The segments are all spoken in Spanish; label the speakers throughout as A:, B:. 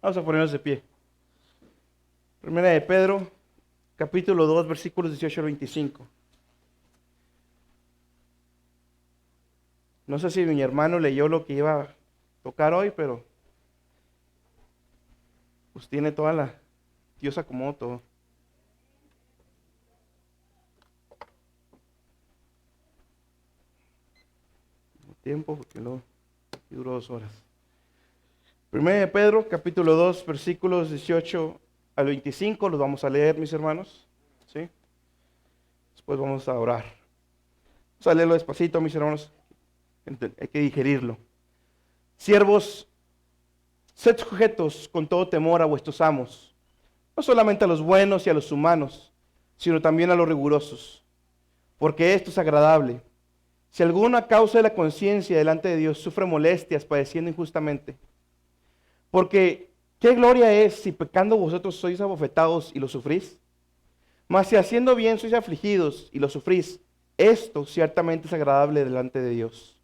A: Vamos a ponernos de pie. Primera de Pedro, capítulo 2, versículos 18 al 25. No sé si mi hermano leyó lo que iba a tocar hoy, pero pues tiene toda la... Dios acomodó todo. Tiempo, porque no duró 2 horas. Primera de Pedro, capítulo 2, versículos 18 al 25, los vamos a leer, mis hermanos. ¿Sí? Después vamos a orar. Vamos a leerlo despacito, mis hermanos. Hay que digerirlo. Siervos, sed sujetos con todo temor a vuestros amos, no solamente a los buenos y a los humanos, sino también a los rigurosos, porque esto es agradable. Si alguno a causa de la conciencia delante de Dios sufre molestias padeciendo injustamente, porque ¿qué gloria es si pecando vosotros sois abofetados y lo sufrís? Mas si haciendo bien sois afligidos y lo sufrís, esto ciertamente es agradable delante de Dios.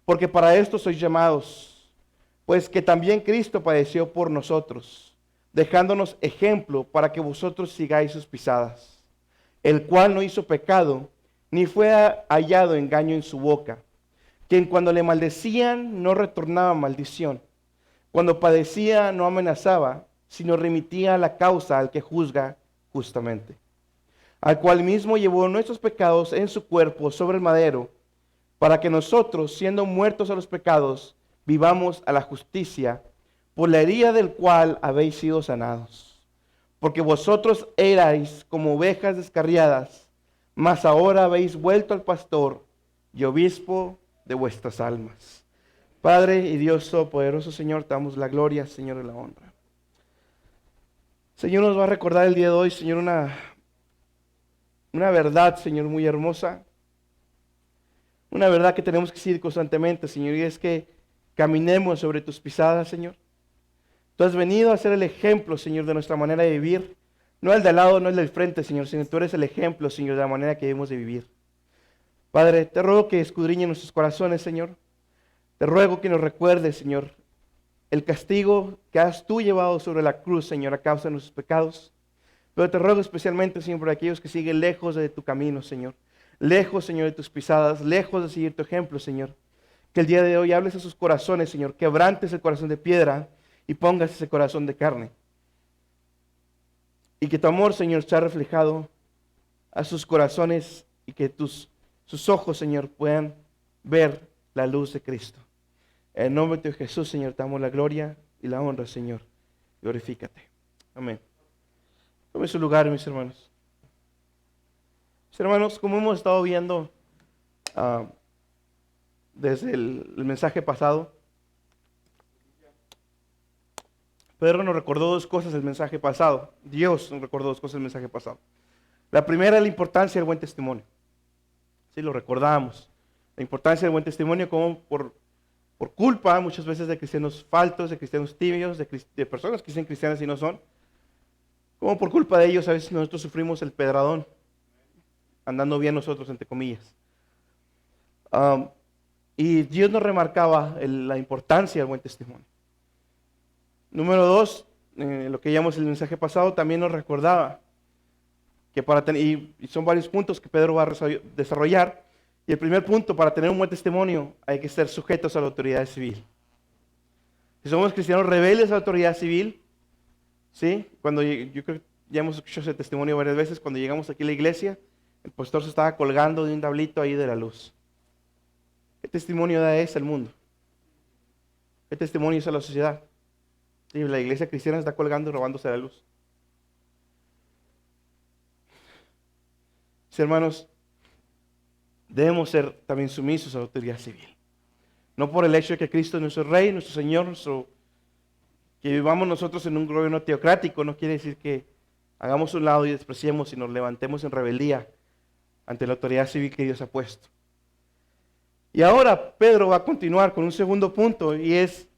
A: Porque para esto sois llamados, pues que también Cristo padeció por nosotros, dejándonos ejemplo para que vosotros sigáis sus pisadas, el cual no hizo pecado, ni fue hallado engaño en su boca, quien cuando le maldecían no retornaba maldición, cuando padecía no amenazaba, sino remitía la causa al que juzga justamente, al cual mismo llevó nuestros pecados en su cuerpo sobre el madero, para que nosotros, siendo muertos a los pecados, vivamos a la justicia, por la herida del cual habéis sido sanados. Porque vosotros erais como ovejas descarriadas, mas ahora habéis vuelto al pastor y obispo de vuestras almas. Padre y Dios Todopoderoso, Señor, te damos la gloria, Señor, y la honra. Señor, nos va a recordar el día de hoy, Señor, una verdad, Señor, muy hermosa. Una verdad que tenemos que decir constantemente, Señor, y es que caminemos sobre tus pisadas, Señor. Tú has venido a ser el ejemplo, Señor, de nuestra manera de vivir. No el de al lado, no el del frente, Señor, sino tú eres el ejemplo, Señor, de la manera que debemos de vivir. Padre, te ruego que escudriñe nuestros corazones, Señor. Te ruego que nos recuerdes, Señor, el castigo que has tú llevado sobre la cruz, Señor, a causa de nuestros pecados. Pero te ruego especialmente, Señor, por aquellos que siguen lejos de tu camino, Señor. Lejos, Señor, de tus pisadas, lejos de seguir tu ejemplo, Señor. Que el día de hoy hables a sus corazones, Señor, quebrantes el corazón de piedra y pongas ese corazón de carne. Y que tu amor, Señor, sea reflejado a sus corazones y que sus ojos, Señor, puedan ver la luz de Cristo. En el nombre de Jesús, Señor, te damos la gloria y la honra, Señor. Glorifícate. Amén. Tome su lugar, mis hermanos. Mis hermanos, como hemos estado viendo desde el mensaje pasado, Pedro nos recordó 2 cosas del mensaje pasado. Dios nos recordó 2 cosas del mensaje pasado. La primera es la importancia del buen testimonio. Sí, lo recordamos. La importancia del buen testimonio, como por culpa muchas veces de cristianos faltos, de cristianos tibios, de personas que dicen cristianas y no son, como por culpa de ellos a veces nosotros sufrimos el pedradón, andando bien nosotros, entre comillas. Y Dios nos remarcaba la importancia del buen testimonio. Número 2, lo que llamamos el mensaje pasado, también nos recordaba que y son varios puntos que Pedro va a desarrollar. Y el primer punto, para tener un buen testimonio, hay que ser sujetos a la autoridad civil. Si somos cristianos rebeldes a la autoridad civil, ¿sí? Cuando yo creo que ya hemos escuchado ese testimonio varias veces, cuando llegamos aquí a la iglesia, el pastor se estaba colgando de un tablito ahí de la luz. ¿Qué testimonio da ese al mundo? ¿Qué testimonio es a la sociedad? Sí, la iglesia cristiana está colgando y robándose la luz. Sí, hermanos, debemos ser también sumisos a la autoridad civil. No por el hecho de que Cristo es nuestro Rey, nuestro Señor, que vivamos nosotros en un gobierno teocrático, no quiere decir que hagamos un lado y despreciemos y nos levantemos en rebeldía ante la autoridad civil que Dios ha puesto. Y ahora Pedro va a continuar con un segundo punto, y es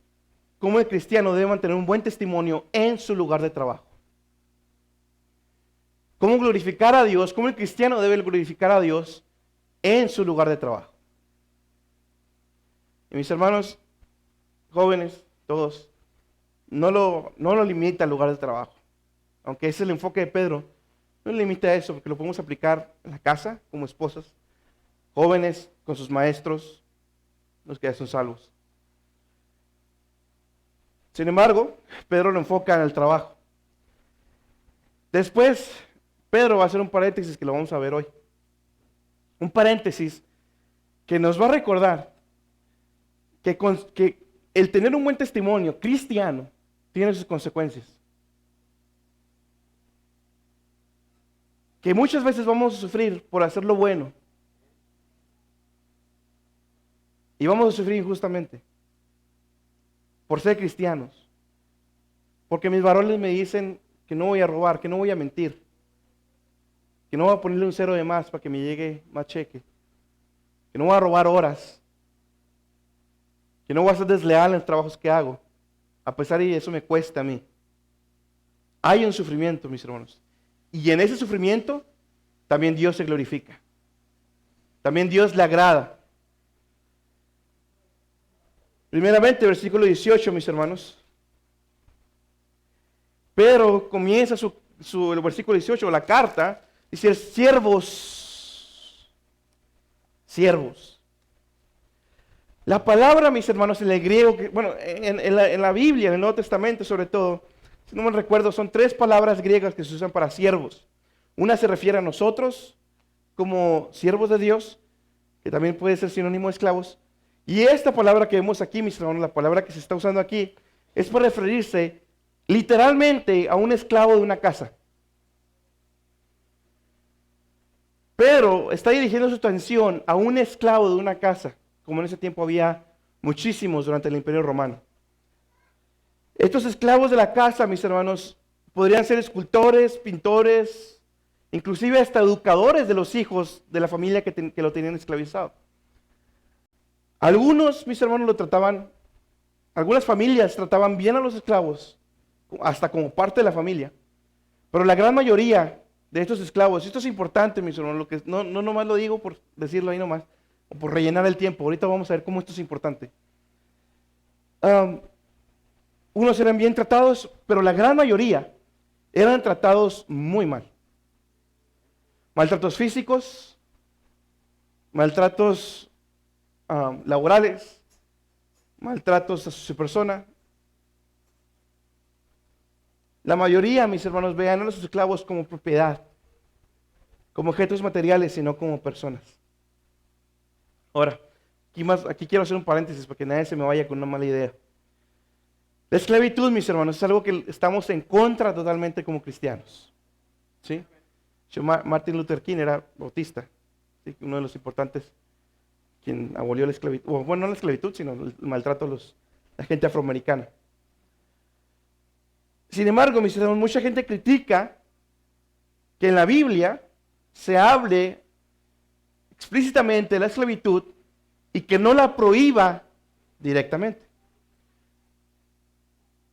A: cómo el cristiano debe mantener un buen testimonio en su lugar de trabajo. Cómo glorificar a Dios, cómo el cristiano debe glorificar a Dios en su lugar de trabajo. Y mis hermanos, jóvenes, todos, no lo limita al lugar de trabajo. Aunque ese es el enfoque de Pedro, no limita a eso, porque lo podemos aplicar en la casa, como esposas, jóvenes, con sus maestros, los que ya son salvos. Sin embargo, Pedro lo enfoca en el trabajo. Después, Pedro va a hacer un paréntesis que lo vamos a ver hoy. Un paréntesis que nos va a recordar que el tener un buen testimonio cristiano tiene sus consecuencias. Que muchas veces vamos a sufrir por hacer lo bueno. Y vamos a sufrir injustamente por ser cristianos. Porque mis varones me dicen que no voy a robar, que no voy a mentir, que no voy a ponerle un cero de más para que me llegue más cheque, que no voy a robar horas, que no voy a ser desleal en los trabajos que hago, a pesar de que eso me cuesta a mí. Hay un sufrimiento, mis hermanos. Y en ese sufrimiento también Dios se glorifica. También Dios le agrada. Primeramente, versículo 18, mis hermanos. Pero comienza el versículo 18, la carta, dice siervos. Siervos. La palabra, mis hermanos, en el griego, en la Biblia, en el Nuevo Testamento sobre todo, si no me recuerdo, son 3 palabras griegas que se usan para siervos. Una se refiere a nosotros como siervos de Dios, que también puede ser sinónimo de esclavos. Y esta palabra que vemos aquí, mis hermanos, la palabra que se está usando aquí, es para referirse literalmente a un esclavo de una casa. Pero está dirigiendo su atención a un esclavo de una casa, como en ese tiempo había muchísimos durante el Imperio Romano. Estos esclavos de la casa, mis hermanos, podrían ser escultores, pintores, inclusive hasta educadores de los hijos de la familia que lo tenían esclavizado. Algunos, mis hermanos, algunas familias trataban bien a los esclavos, hasta como parte de la familia, pero la gran mayoría de estos esclavos, esto es importante, mis hermanos, lo que no nomás lo digo por decirlo ahí nomás, o por rellenar el tiempo, ahorita vamos a ver cómo esto es importante. Unos eran bien tratados, pero la gran mayoría eran tratados muy mal. Maltratos físicos, maltratos laborales, maltratos a su persona. La mayoría, mis hermanos, vean a los esclavos como propiedad, como objetos materiales, sino como personas. Ahora, aquí quiero hacer un paréntesis para que nadie se me vaya con una mala idea. La esclavitud, mis hermanos, es algo que estamos en contra totalmente como cristianos. ¿Sí? Martin Luther King era bautista, ¿sí? Uno de los importantes, quien abolió la esclavitud, bueno, no la esclavitud, sino el maltrato a la gente afroamericana. Sin embargo, mis hermanos, mucha gente critica que en la Biblia se hable explícitamente de la esclavitud y que no la prohíba directamente.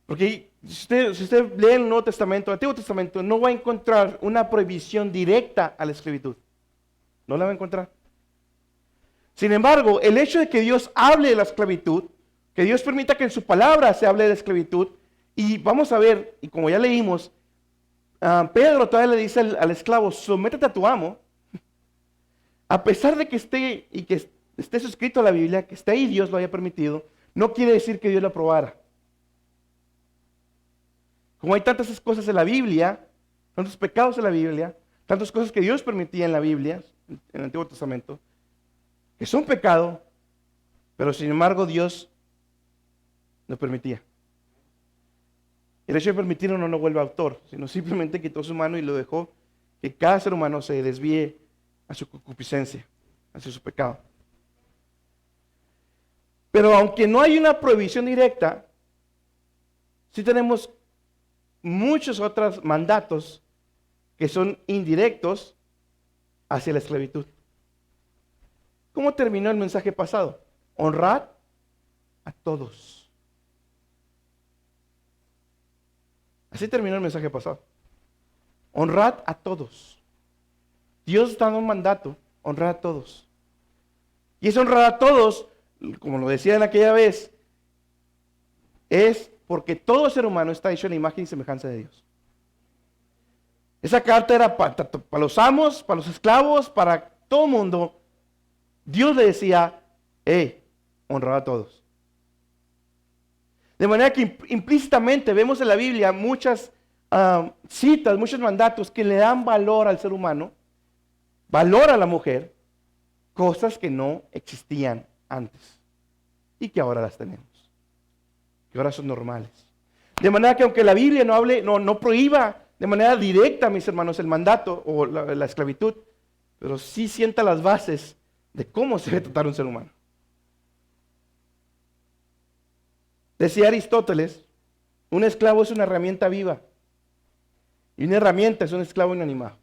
A: Porque si usted lee el Nuevo Testamento, el Antiguo Testamento, no va a encontrar una prohibición directa a la esclavitud. No la va a encontrar. Sin embargo, el hecho de que Dios hable de la esclavitud, que Dios permita que en su palabra se hable de la esclavitud, y vamos a ver, y como ya leímos, Pedro todavía le dice al esclavo, sométete a tu amo, a pesar de que esté suscrito a la Biblia, que esté ahí Dios lo haya permitido, no quiere decir que Dios lo aprobara. Como hay tantas cosas en la Biblia, tantos pecados en la Biblia, tantas cosas que Dios permitía en la Biblia, en el Antiguo Testamento, que son pecado, pero sin embargo Dios lo permitía. El hecho de permitirlo no lo vuelve autor, sino simplemente quitó su mano y lo dejó que cada ser humano se desvíe a su concupiscencia, hacia su pecado. Pero aunque no hay una prohibición directa, sí tenemos muchos otros mandatos que son indirectos hacia la esclavitud. ¿Cómo terminó el mensaje pasado? Honrad a todos. Así terminó el mensaje pasado. Honrad a todos. Dios está dando un mandato, honrar a todos. Y ese honrar a todos, como lo decía en aquella vez, es porque todo ser humano está hecho en la imagen y semejanza de Dios. Esa carta era para los amos, para los esclavos, para todo el mundo. Dios le decía, honrar a todos. De manera que implícitamente vemos en la Biblia muchas citas, muchos mandatos que le dan valor al ser humano, valor a la mujer, cosas que no existían antes y que ahora las tenemos, que ahora son normales. De manera que aunque la Biblia no prohíba de manera directa, mis hermanos, el mandato o la esclavitud, pero sí sienta las bases de cómo se debe tratar un ser humano. Decía Aristóteles, un esclavo es una herramienta viva y una herramienta es un esclavo inanimado.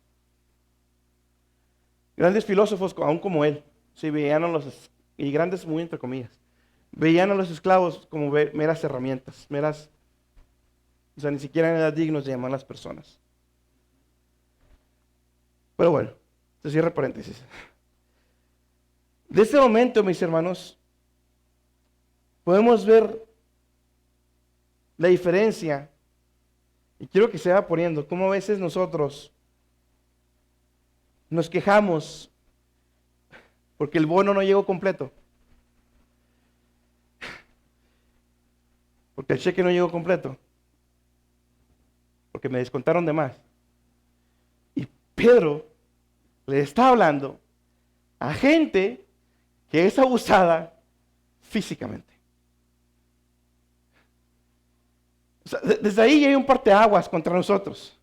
A: Grandes filósofos, aún como él, sí, veían a y grandes muy entre comillas, veían a los esclavos como meras herramientas, o sea, ni siquiera eran dignos de llamar a las personas. Pero bueno, se cierra paréntesis. De este momento, mis hermanos, podemos ver la diferencia, y quiero que se vaya poniendo, cómo a veces nosotros nos quejamos porque el bono no llegó completo, porque el cheque no llegó completo, porque me descontaron de más. Y Pedro le está hablando a gente que es abusada físicamente. O sea, desde ahí hay un parteaguas contra nosotros.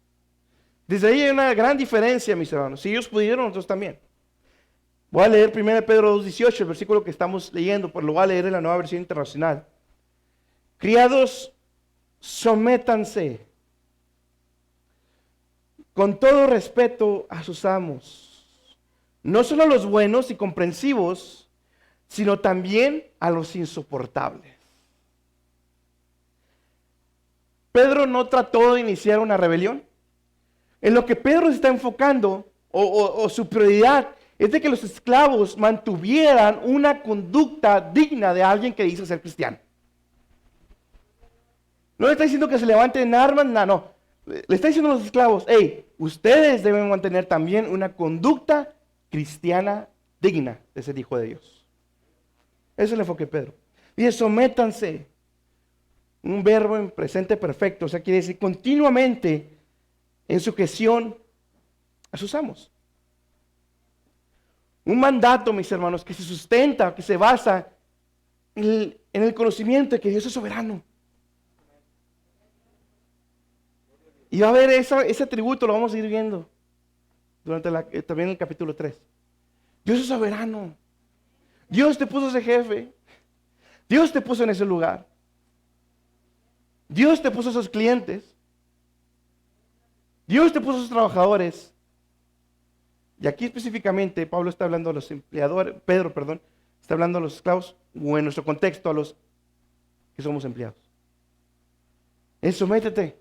A: Desde ahí hay una gran diferencia, mis hermanos. Si ellos pudieron, nosotros también. Voy a leer 1 Pedro 2:18, el versículo que estamos leyendo, pero lo voy a leer en la Nueva Versión Internacional. Criados, sométanse con todo respeto a sus amos, no solo a los buenos y comprensivos, sino también a los insoportables. Pedro no trató de iniciar una rebelión. En lo que Pedro se está enfocando, o su prioridad, es de que los esclavos mantuvieran una conducta digna de alguien que dice ser cristiano. No le está diciendo que se levanten armas, no. Le está diciendo a los esclavos, ustedes deben mantener también una conducta cristiana digna de ser hijo de Dios. Ese es el enfoque de Pedro. Dice, sométanse. Un verbo en presente perfecto, o sea, quiere decir continuamente en sujeción a sus amos. Un mandato, mis hermanos, que se sustenta, que se basa en el conocimiento de que Dios es soberano. Y va a haber ese atributo, lo vamos a ir viendo durante también en el capítulo 3. Dios es soberano. Dios te puso ese jefe. Dios te puso en ese lugar. Dios te puso esos clientes. Dios te puso esos trabajadores. Y aquí específicamente Pablo está hablando a los empleadores, Pedro, está hablando a los esclavos, o en nuestro contexto a los que somos empleados. Sométete.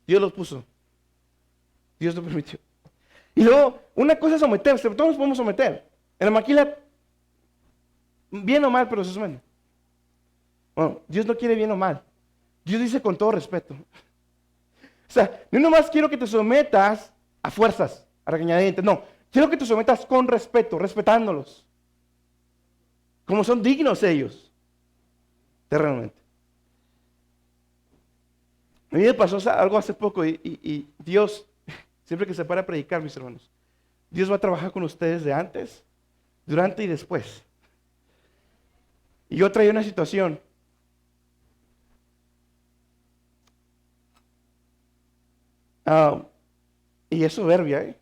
A: Dios los puso. Dios lo permitió. Y luego, una cosa es someterse, todos nos podemos someter. En la maquila, bien o mal, pero se someten. Bueno, Dios no quiere bien o mal. Dios dice con todo respeto. O sea, no nomás quiero que te sometas a fuerzas, a regañadientes. No, quiero que te sometas con respeto, respetándolos. Como son dignos ellos. Terrenalmente. A mí me pasó algo hace poco y Dios, siempre que se para a predicar, mis hermanos, Dios va a trabajar con ustedes de antes, durante y después. Y yo traía una situación. Y es soberbia,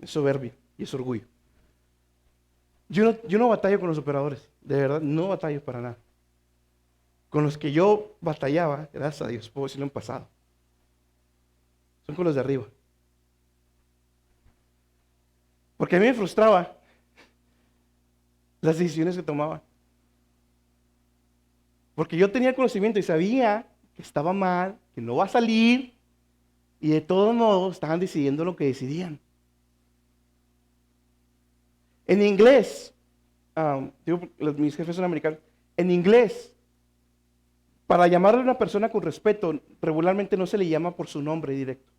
A: es soberbia y es orgullo. Yo no batallo con los operadores, de verdad, no batallo para nada. Con los que yo batallaba, gracias a Dios, puedo decirlo en pasado, son con los de arriba. Porque a mí me frustraba las decisiones que tomaba. Porque yo tenía conocimiento y sabía que estaba mal, que no va a salir, y de todos modos estaban decidiendo lo que decidían. En inglés, mis jefes son americanos, en inglés, Para llamarle a una persona con respeto, regularmente no se le llama por su nombre directo.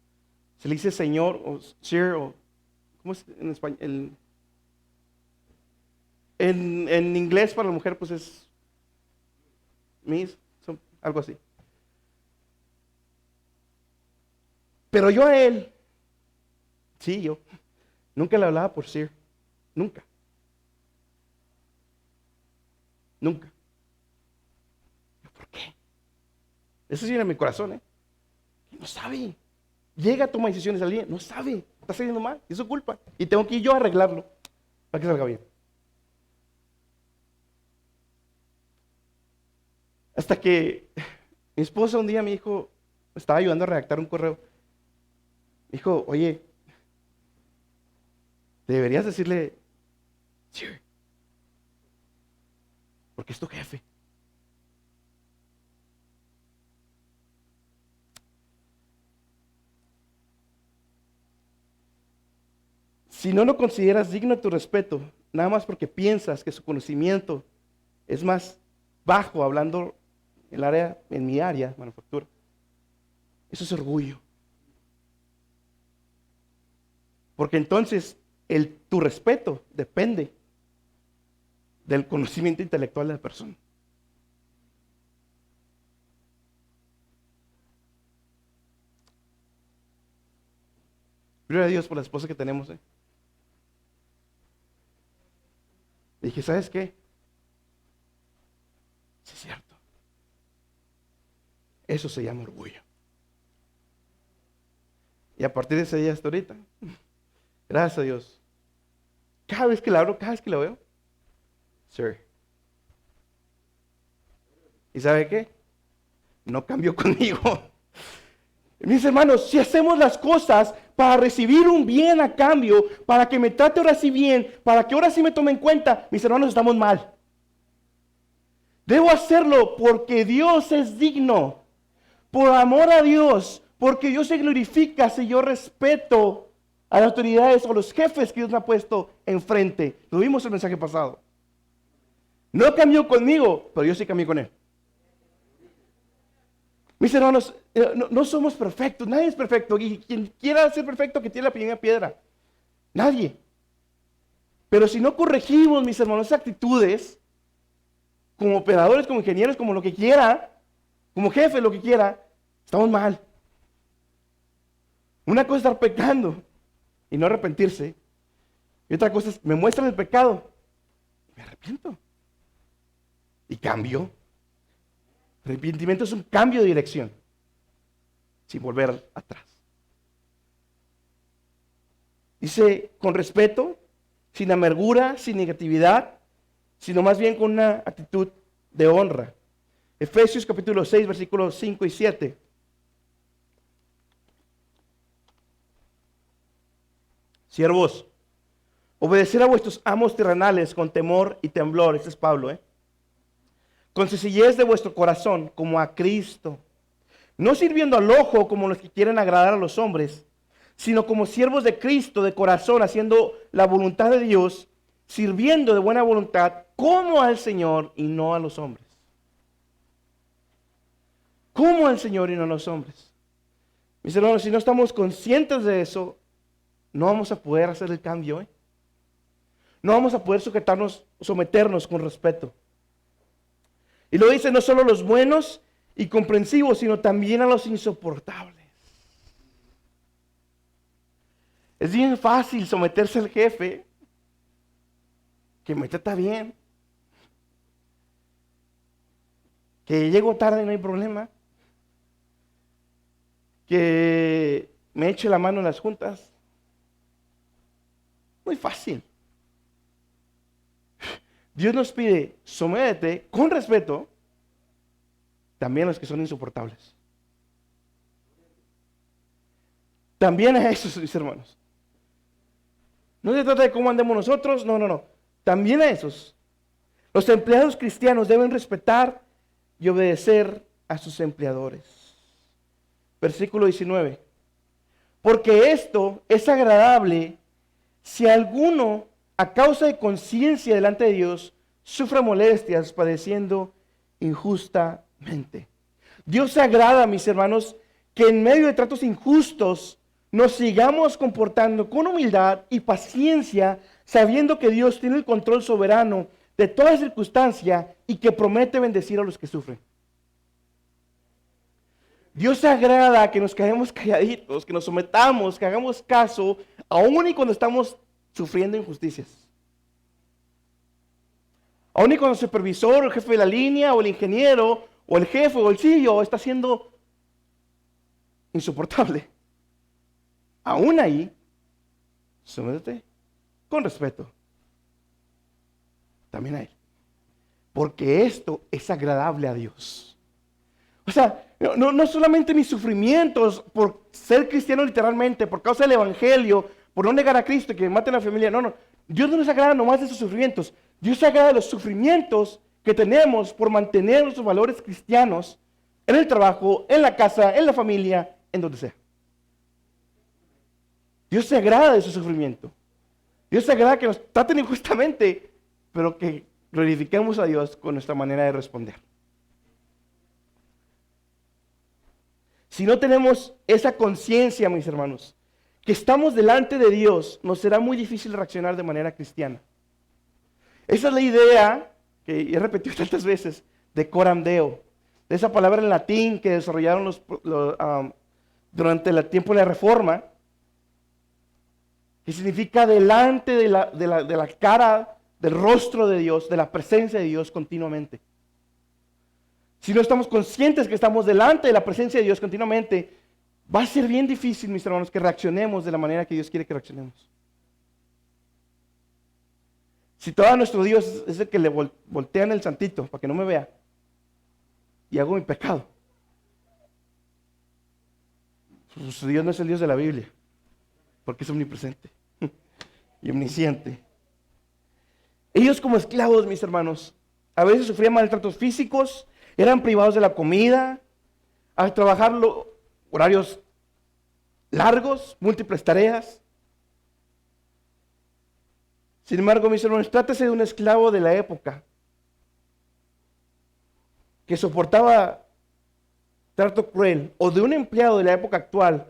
A: Se le dice señor o sir o, ¿cómo es en español? En inglés para la mujer pues es miss, algo así. Pero yo a él, sí, yo, nunca le hablaba por sir, nunca. Nunca. ¿Por qué? Eso sí era en mi corazón, ¿eh? No sabe. Llega, toma decisiones al día, no sabe. Está saliendo mal, es su culpa. Y tengo que ir yo a arreglarlo para que salga bien. Hasta que mi esposa un día me dijo, me estaba ayudando a redactar un correo. Me dijo, oye, deberías decirle, sí, porque es tu jefe. Si no lo consideras digno de tu respeto, nada más porque piensas que su conocimiento es más bajo, hablando en mi área, manufactura, eso es orgullo. Porque entonces tu respeto depende del conocimiento intelectual de la persona. Gloria a Dios por la esposa que tenemos. Dije, ¿sabes qué? Sí, es cierto. Eso se llama orgullo. Y a partir de ese día hasta ahorita, gracias a Dios, cada vez que la abro, cada vez que la veo, sir. ¿Y sabe qué? No cambió conmigo. Mis hermanos, si hacemos las cosas para recibir un bien a cambio, para que me trate ahora sí bien, para que ahora sí me tome en cuenta, mis hermanos, estamos mal. Debo hacerlo porque Dios es digno, por amor a Dios, porque Dios se glorifica si yo respeto a las autoridades o los jefes que Dios me ha puesto enfrente. Lo vimos en el mensaje pasado. No cambió conmigo, pero yo sí cambié con él. Mis hermanos, no somos perfectos, nadie es perfecto. Y quien quiera ser perfecto, que tiene la primera piedra. Nadie. Pero si no corregimos, mis hermanos, esas actitudes, como operadores, como ingenieros, como lo que quiera, como jefe, lo que quiera, estamos mal. Una cosa es estar pecando y no arrepentirse. Y otra cosa es, me muestran el pecado y me arrepiento. Y cambio. Arrepentimiento es un cambio de dirección, sin volver atrás. Dice, con respeto, sin amargura, sin negatividad, sino más bien con una actitud de honra. Efesios capítulo 6, versículos 5 y 7. Siervos, obedecer a vuestros amos terrenales con temor y temblor. Este es Pablo, con sencillez de vuestro corazón, como a Cristo, no sirviendo al ojo como los que quieren agradar a los hombres, sino como siervos de Cristo de corazón, haciendo la voluntad de Dios, sirviendo de buena voluntad como al Señor y no a los hombres. Como al Señor y no a los hombres. Mis hermanos, si no estamos conscientes de eso, no vamos a poder hacer el cambio. No vamos a poder someternos con respeto. Y lo dice no solo a los buenos y comprensivos, sino también a los insoportables. Es bien fácil someterse al jefe que me trata bien, que llego tarde y no hay problema, que me eche la mano en las juntas. Muy fácil. Dios nos pide, sométete con respeto también a los que son insoportables. También a esos, mis hermanos. No se trata de cómo andemos nosotros, no. También a esos. Los empleados cristianos deben respetar y obedecer a sus empleadores. Versículo 19. Porque esto es agradable si alguno, a causa de conciencia delante de Dios, sufre molestias padeciendo injustamente. Dios se agrada, mis hermanos, que en medio de tratos injustos nos sigamos comportando con humildad y paciencia, sabiendo que Dios tiene el control soberano de toda circunstancia y que promete bendecir a los que sufren. Dios se agrada que nos quedemos calladitos, que nos sometamos, que hagamos caso, aun y cuando estamos sufriendo injusticias. Aun y cuando el supervisor, el jefe de la línea, o el ingeniero, o el jefe, o el CEO está siendo insoportable. Aún ahí, sométete con respeto también a Él. Porque esto es agradable a Dios. O sea, no solamente mis sufrimientos por ser cristiano literalmente, por causa del evangelio, por no negar a Cristo y que me maten a la familia. No. Dios no nos agrada nomás de esos sufrimientos. Dios se agrada de los sufrimientos que tenemos por mantener nuestros valores cristianos en el trabajo, en la casa, en la familia, en donde sea. Dios se agrada de su sufrimiento. Dios se agrada que nos traten injustamente, pero que glorifiquemos a Dios con nuestra manera de responder. Si no tenemos esa conciencia, mis hermanos, que estamos delante de Dios, nos será muy difícil reaccionar de manera cristiana. Esa es la idea que he repetido tantas veces de coram deo, de esa palabra en latín que desarrollaron durante el tiempo de la Reforma, que significa delante de la cara, del rostro de Dios, de la presencia de Dios continuamente. Si no estamos conscientes que estamos delante de la presencia de Dios continuamente, va a ser bien difícil, mis hermanos, que reaccionemos de la manera que Dios quiere que reaccionemos. Si todo nuestro Dios es el que le voltean el santito para que no me vea y hago mi pecado, su Dios no es el Dios de la Biblia, porque es omnipresente y omnisciente. Ellos como esclavos, mis hermanos, a veces sufrían maltratos físicos, eran privados de la comida, a trabajar horarios largos, múltiples tareas. Sin embargo, mis hermanos, trátese de un esclavo de la época que soportaba trato cruel, o de un empleado de la época actual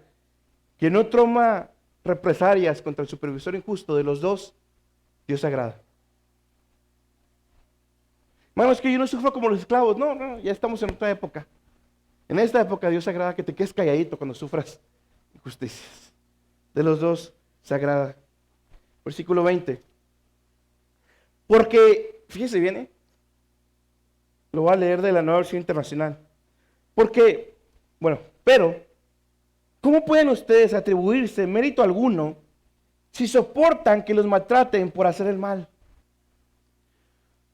A: que no toma represalias contra el supervisor injusto. De los dos, Dios se agrada. Hermanos, es que yo no sufro como los esclavos. No, ya estamos en otra época. En esta época Dios se agrada que te quedes calladito cuando sufras injusticias. De los dos se agrada. Versículo 20. Porque, fíjese bien, lo voy a leer de la Nueva Versión Internacional. Porque, pero, ¿cómo pueden ustedes atribuirse mérito alguno si soportan que los maltraten por hacer el mal?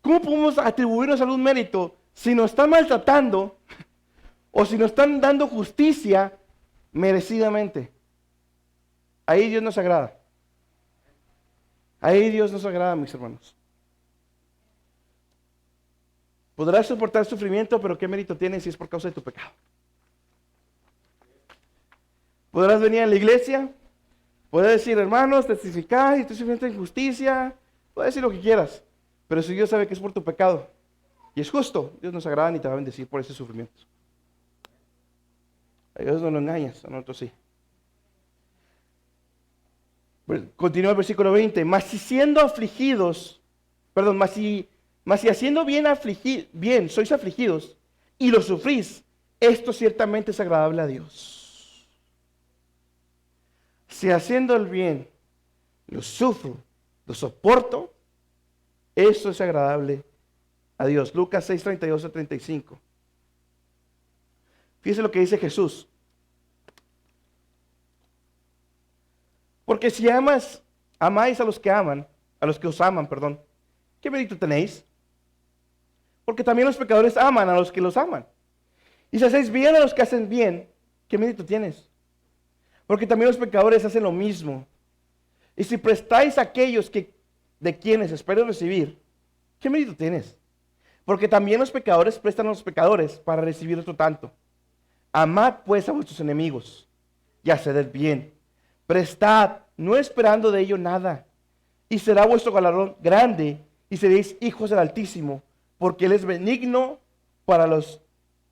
A: ¿Cómo podemos atribuirnos algún mérito si nos están maltratando o si nos están dando justicia merecidamente? Ahí Dios nos agrada. Ahí Dios nos agrada, mis hermanos. Podrás soportar sufrimiento, pero ¿qué mérito tienes si es por causa de tu pecado? Podrás venir a la iglesia, puedes decir, hermanos, testificar y estoy sufriendo injusticia, puedes decir lo que quieras, pero si Dios sabe que es por tu pecado y es justo, Dios nos agrada y te va a bendecir por ese sufrimiento. A Dios no lo engañas, a nosotros sí. Continúa el versículo 20. Mas si haciendo bien sois afligidos y lo sufrís, esto ciertamente es agradable a Dios. Si haciendo el bien lo sufro, lo soporto, eso es agradable a Dios. Lucas 6, 32 a 35. Fíjese lo que dice Jesús. Porque si amáis a los que os aman, ¿qué mérito tenéis? Porque también los pecadores aman a los que los aman. Y si hacéis bien a los que hacen bien, ¿qué mérito tienes? Porque también los pecadores hacen lo mismo. Y si prestáis a aquellos de quienes esperan recibir, ¿qué mérito tienes? Porque también los pecadores prestan a los pecadores para recibir otro tanto. Amad pues a vuestros enemigos y haced el bien. Prestad, no esperando de ello nada, y será vuestro galardón grande, y seréis hijos del Altísimo, porque Él es benigno para los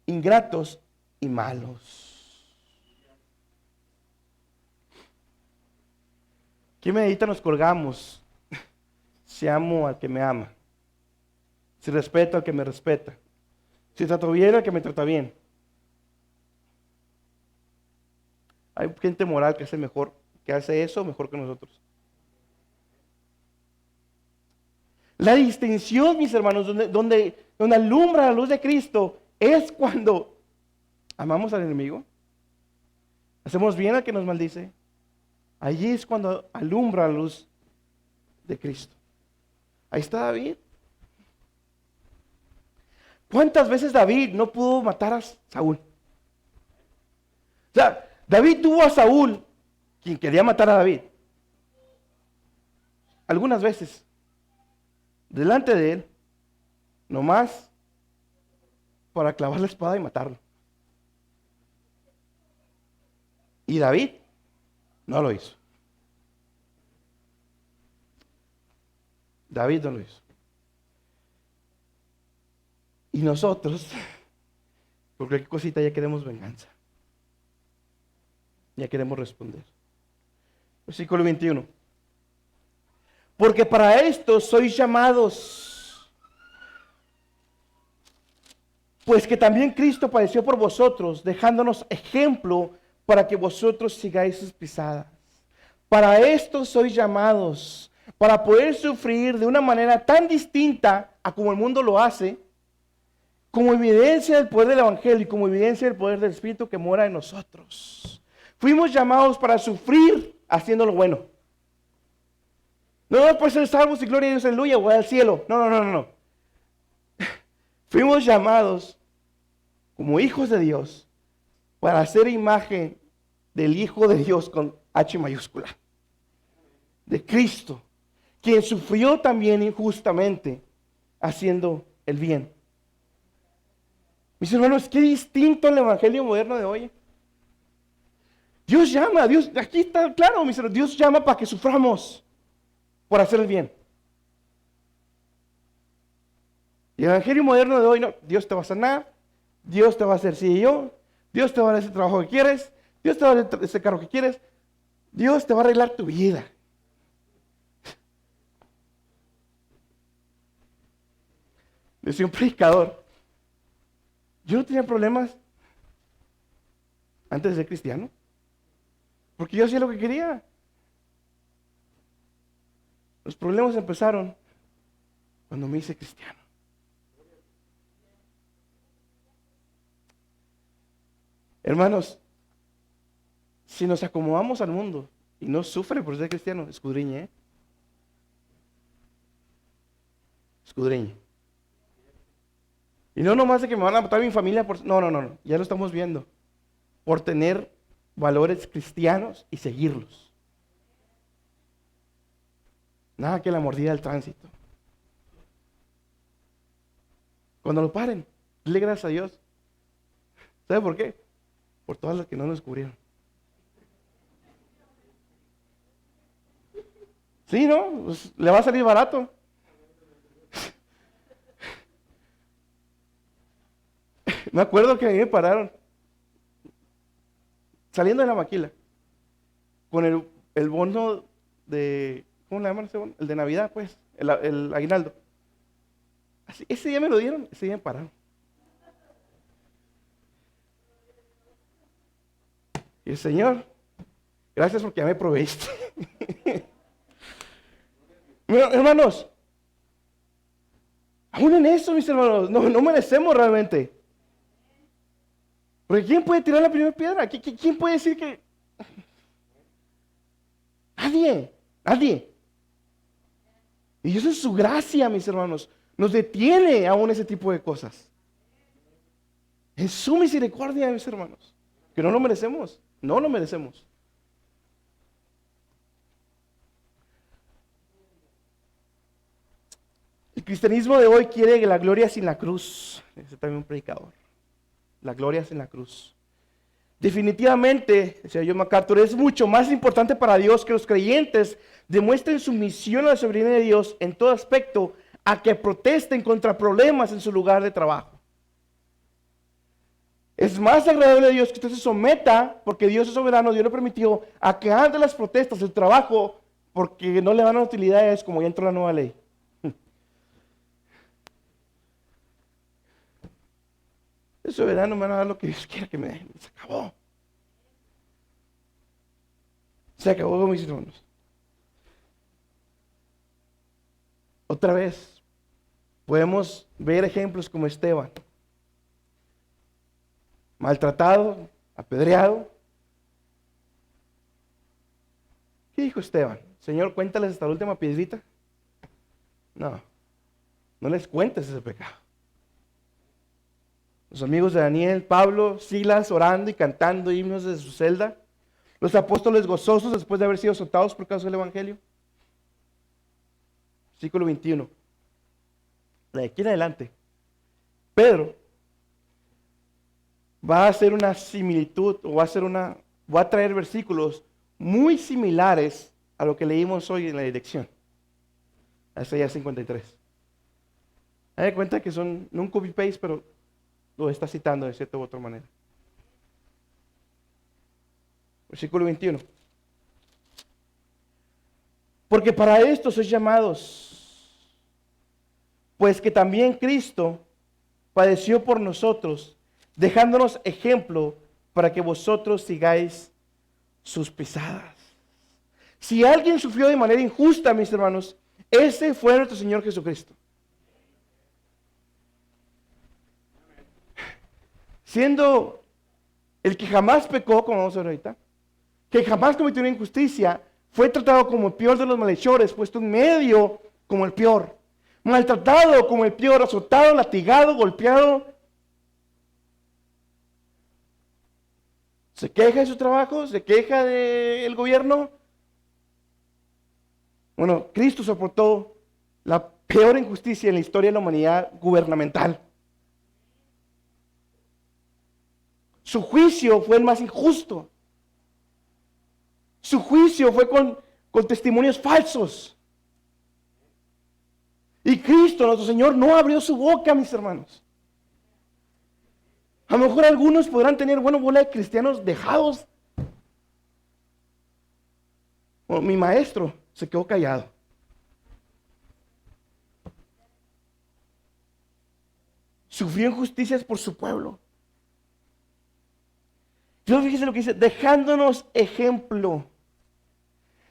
A: ingratos y malos. ¿Qué medita nos colgamos? Si amo al que me ama, si respeto al que me respeta, si trato bien al que me trata bien. Hay gente moral que hace mejor, que hace eso mejor que nosotros. La distinción, mis hermanos, donde alumbra la luz de Cristo es cuando amamos al enemigo, hacemos bien al que nos maldice. Allí es cuando alumbra la luz de Cristo. Ahí está David. ¿Cuántas veces David no pudo matar a Saúl? O sea, David tuvo a Saúl, quien quería matar a David, algunas veces, delante de él, nomás para clavar la espada y matarlo. Y David no lo hizo. David no lo hizo. Y nosotros, por cualquier cosita, ya queremos venganza. Ya queremos responder. Versículo 21. Porque para esto sois llamados, pues que también Cristo padeció por vosotros, dejándonos ejemplo para que vosotros sigáis sus pisadas. Para esto sois llamados, para poder sufrir de una manera tan distinta a como el mundo lo hace, como evidencia del poder del Evangelio y como evidencia del poder del Espíritu que mora en nosotros. Fuimos llamados para sufrir haciendo lo bueno. No por ser salvos y gloria a Dios, aleluya, o al cielo. No. Fuimos llamados como hijos de Dios para hacer imagen del Hijo de Dios con H mayúscula. De Cristo, quien sufrió también injustamente haciendo el bien. Mis hermanos, qué distinto el evangelio moderno de hoy. Dios llama, Dios, aquí está claro, mis hermanos, Dios llama para que suframos por hacer el bien. Y el evangelio moderno de hoy, no, Dios te va a sanar, Dios te va a hacer CEO, Dios te va a dar ese trabajo que quieres, Dios te va a dar ese carro que quieres, Dios te va a arreglar tu vida. Decía un predicador, yo no tenía problemas antes de ser cristiano, porque yo hacía lo que quería. Los problemas empezaron cuando me hice cristiano. Hermanos, si nos acomodamos al mundo y no sufre por ser cristiano, escudriñe, escudriñe. Y no nomás de que me van a matar mi familia por... No, ya lo estamos viendo. Por tener valores cristianos y seguirlos. Nada que la mordida del tránsito. Cuando lo paren, dile gracias a Dios. ¿Sabe por qué? Por todas las que no nos descubrieron. Sí, ¿no? Pues le va a salir barato. Me acuerdo que a mí me pararon saliendo de la maquila con el bono de, ¿cómo le llaman ese bono? El de Navidad, pues, el aguinaldo. Así, ese día me lo dieron, ese día me pararon. Y el Señor, gracias porque ya me proveíste. Hermanos, aún en eso, mis hermanos, no merecemos realmente. Porque ¿quién puede tirar la primera piedra? ¿Quién puede decir que...? Nadie. Y eso es su gracia, mis hermanos. Nos detiene aún ese tipo de cosas. En su misericordia, mis hermanos. Que no lo merecemos. No lo merecemos. El cristianismo de hoy quiere la gloria sin la cruz. Ese también un predicador. La gloria sin la cruz. Definitivamente, decía John MacArthur, es mucho más importante para Dios que los creyentes demuestren su misión a la soberanía de Dios en todo aspecto, a que protesten contra problemas en su lugar de trabajo. Es más agradable a Dios que usted se someta, porque Dios es soberano, Dios le permitió, a que ande las protestas, el trabajo, porque no le dan utilidades como ya entró la nueva ley. Es soberano, me van a dar lo que Dios quiera que me den. Se acabó. Se acabó, mis hermanos. Otra vez, podemos ver ejemplos como Esteban. Maltratado, apedreado. ¿Qué dijo Esteban? Señor, cuéntales hasta la última piedrita. No, no les cuentes ese pecado. Los amigos de Daniel, Pablo, Silas orando y cantando himnos desde su celda. Los apóstoles gozosos después de haber sido azotados por causa del evangelio. Versículo 21. De aquí en adelante, Pedro va a hacer una similitud o va a traer versículos muy similares a lo que leímos hoy en la dirección. Isaías 53. Hay cuenta que son no un copy-paste, pero lo está citando de cierta u otra manera. Versículo 21. Porque para esto sois llamados, pues que también Cristo padeció por nosotros, dejándonos ejemplo para que vosotros sigáis sus pisadas. Si alguien sufrió de manera injusta, mis hermanos, ese fue nuestro Señor Jesucristo. Siendo el que jamás pecó, como vamos a ver ahorita, que jamás cometió una injusticia, fue tratado como el peor de los malhechores, puesto en medio como el peor, maltratado como el peor, azotado, latigado, golpeado. Se queja de su trabajo, se queja del gobierno. Bueno, Cristo soportó la peor injusticia en la historia de la humanidad gubernamental. Su juicio fue el más injusto. Su juicio fue con testimonios falsos. Y Cristo, nuestro Señor, no abrió su boca, mis hermanos. A lo mejor algunos podrán tener bola de cristianos dejados. Bueno, mi maestro se quedó callado. Sufrió injusticias por su pueblo. Dios, fíjese lo que dice, dejándonos ejemplo.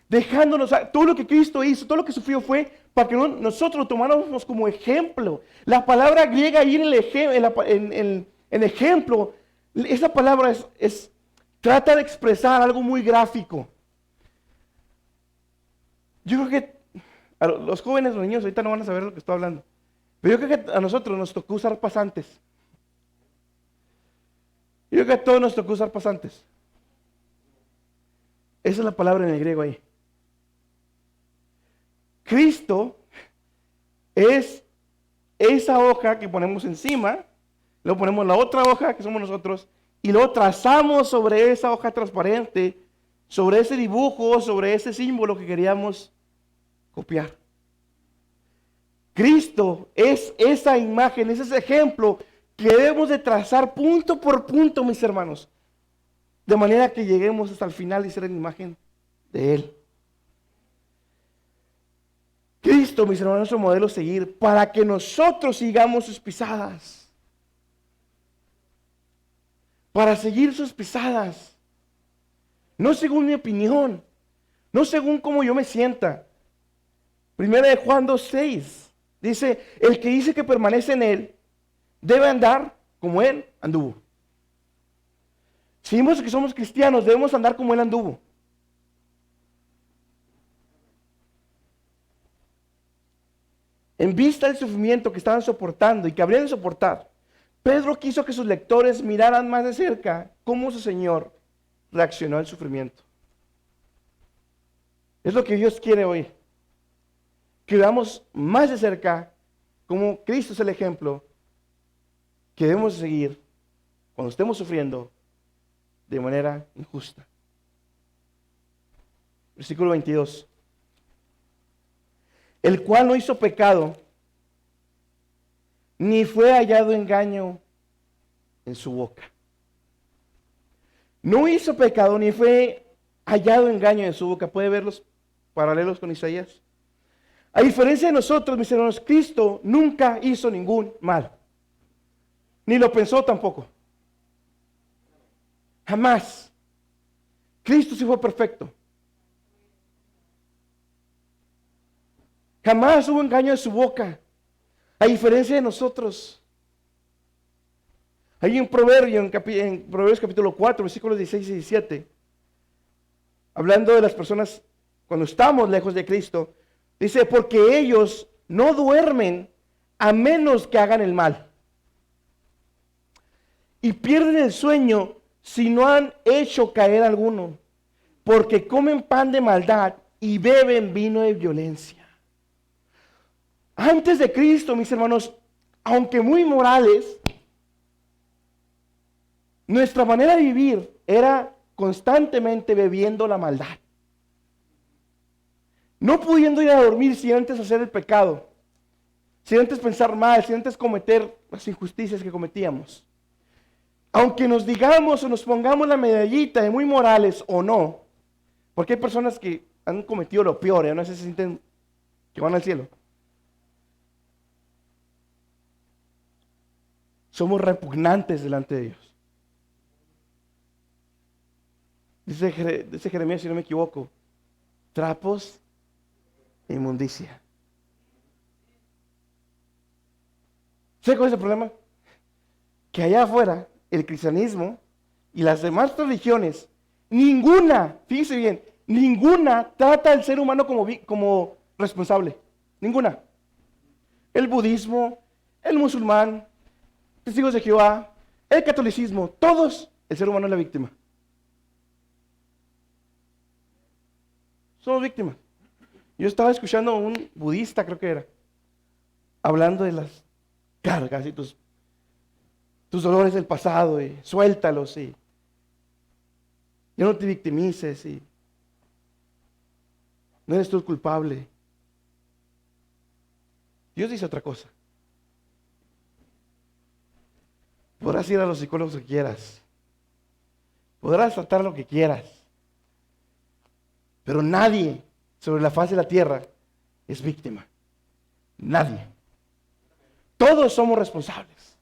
A: Dejándonos, todo lo que Cristo hizo, todo lo que sufrió fue para que nosotros lo tomáramos como ejemplo. La palabra griega ahí en ejemplo, esa palabra trata de expresar algo muy gráfico. Yo creo que a los jóvenes, los niños ahorita no van a saber lo que estoy hablando. Pero yo creo que a nosotros nos tocó usar pasantes. Yo creo que a todos nos tocó usar pasantes. Esa es la palabra en el griego ahí. Cristo es esa hoja que ponemos encima, luego ponemos la otra hoja que somos nosotros y luego trazamos sobre esa hoja transparente, sobre ese dibujo, sobre ese símbolo que queríamos copiar. Cristo es esa imagen, es ese ejemplo que debemos de trazar punto por punto, mis hermanos, de manera que lleguemos hasta el final y ser en imagen de Él. Cristo, mis hermanos, es nuestro modelo a seguir para que nosotros sigamos sus pisadas. Para seguir sus pisadas. No según mi opinión, no según cómo yo me sienta. Primera de Juan 2:6 dice, el que dice que permanece en Él, debe andar como Él anduvo. Si decimos que somos cristianos, debemos andar como Él anduvo. En vista del sufrimiento que estaban soportando y que habrían de soportar, Pedro quiso que sus lectores miraran más de cerca cómo su Señor reaccionó al sufrimiento. Es lo que Dios quiere hoy. Que veamos más de cerca cómo Cristo es el ejemplo que debemos seguir cuando estemos sufriendo de manera injusta. Versículo 22. El cual no hizo pecado, ni fue hallado engaño en su boca. No hizo pecado ni fue hallado engaño en su boca. ¿Puede ver los paralelos con Isaías? A diferencia de nosotros, mis hermanos, Cristo nunca hizo ningún mal. Ni lo pensó tampoco. Jamás. Cristo sí fue perfecto. Jamás hubo engaño en su boca. A diferencia de nosotros. Hay un proverbio en Proverbios capítulo 4, versículos 16 y 17. Hablando de las personas cuando estamos lejos de Cristo. Dice, porque ellos no duermen a menos que hagan el mal. Y pierden el sueño si no han hecho caer alguno. Porque comen pan de maldad y beben vino de violencia. Antes de Cristo, mis hermanos, aunque muy morales, nuestra manera de vivir era constantemente bebiendo la maldad. No pudiendo ir a dormir sin antes hacer el pecado, sin antes pensar mal, sin antes cometer las injusticias que cometíamos. Aunque nos digamos o nos pongamos la medallita de muy morales o no, porque hay personas que han cometido lo peor y aún así se sienten que van al cielo. Somos repugnantes delante de Dios. Dice Jeremías, si no me equivoco, trapos de inmundicia. ¿Sabe cuál es el problema? Que allá afuera, el cristianismo y las demás religiones, ninguna, fíjese bien, ninguna trata al ser humano como responsable. Ninguna. El budismo, el musulmán, testigos de Jehová, el catolicismo, todos, el ser humano es la víctima. Somos víctimas. Yo estaba escuchando a un budista, creo que era, hablando de las cargas y tus dolores del pasado, y suéltalos, y ya no te victimices, y no eres tú el culpable. Dios dice otra cosa. Podrás ir a los psicólogos que quieras, podrás tratar lo que quieras, pero nadie sobre la faz de la tierra es víctima. Nadie. Todos somos responsables.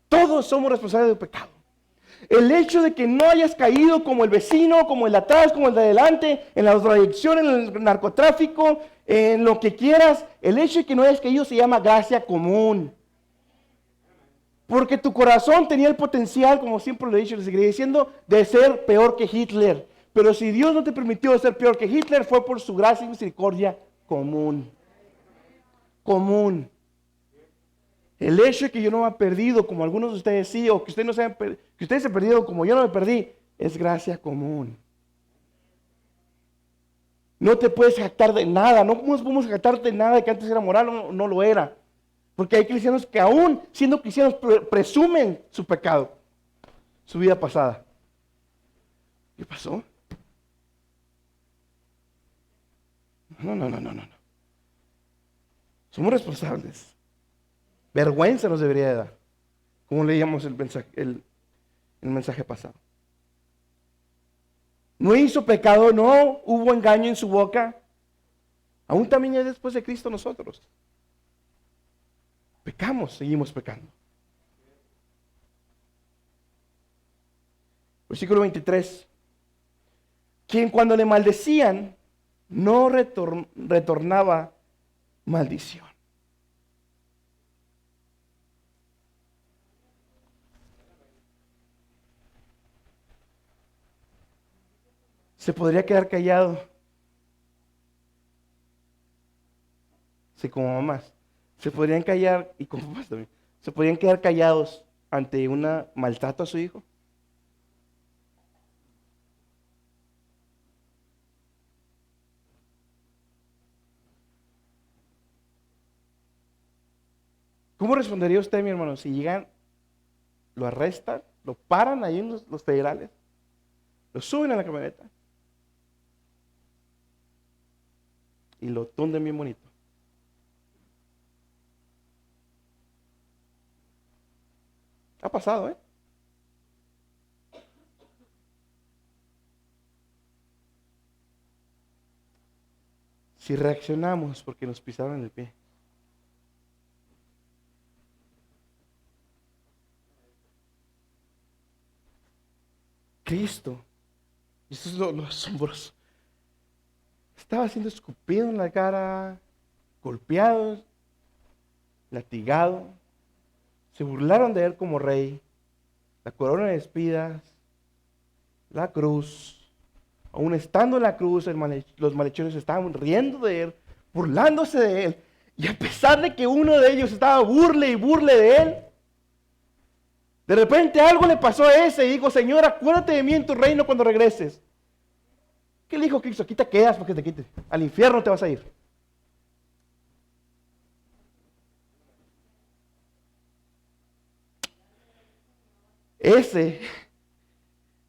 A: Todos somos responsables del pecado. El hecho de que no hayas caído como el vecino, como el de atrás, como el de adelante, en la drogadicción, en el narcotráfico, en lo que quieras, el hecho de que no hayas caído se llama gracia común. Porque tu corazón tenía el potencial, como siempre lo he dicho y le seguiré diciendo, de ser peor que Hitler. Pero si Dios no te permitió ser peor que Hitler, fue por su gracia y misericordia común. Común. El hecho de que yo no me he perdido como algunos de ustedes sí, o que ustedes, que ustedes se han perdido como yo no me perdí, es gracia común. No te puedes jactar de nada, no podemos jactar de nada de que antes era moral o no lo era. Porque hay cristianos que aún siendo cristianos presumen su pecado, su vida pasada. ¿Qué pasó? No. Somos responsables. Vergüenza nos debería de dar, como leíamos el mensaje pasado. No hizo pecado, no hubo engaño en su boca. Aún también es después de Cristo nosotros. Pecamos, seguimos pecando. Versículo 23. Quien cuando le maldecían no retornaba maldición. Se podría quedar callado. Sí, como mamás. Se podrían callar, y como papás también, se podrían quedar callados ante un maltrato a su hijo. ¿Cómo respondería usted, mi hermano, si llegan, lo arrestan, lo paran ahí en los federales, lo suben a la camioneta y lo tunden bien bonito? Ha pasado, ¿eh? si reaccionamos porque nos pisaron el pie. Cristo, y eso es lo asombroso, estaba siendo escupido en la cara, golpeado, latigado, se burlaron de él como rey, la corona de espinas, la cruz, aún estando en la cruz, los malhechores estaban riendo de él, burlándose de él, y a pesar de que uno de ellos estaba burle y burle de él, de repente algo le pasó a ese y dijo: Señor, acuérdate de mí en tu reino cuando regreses. ¿Qué le dijo Cristo? Aquí te quedas porque te quite. Al infierno te vas a ir. Ese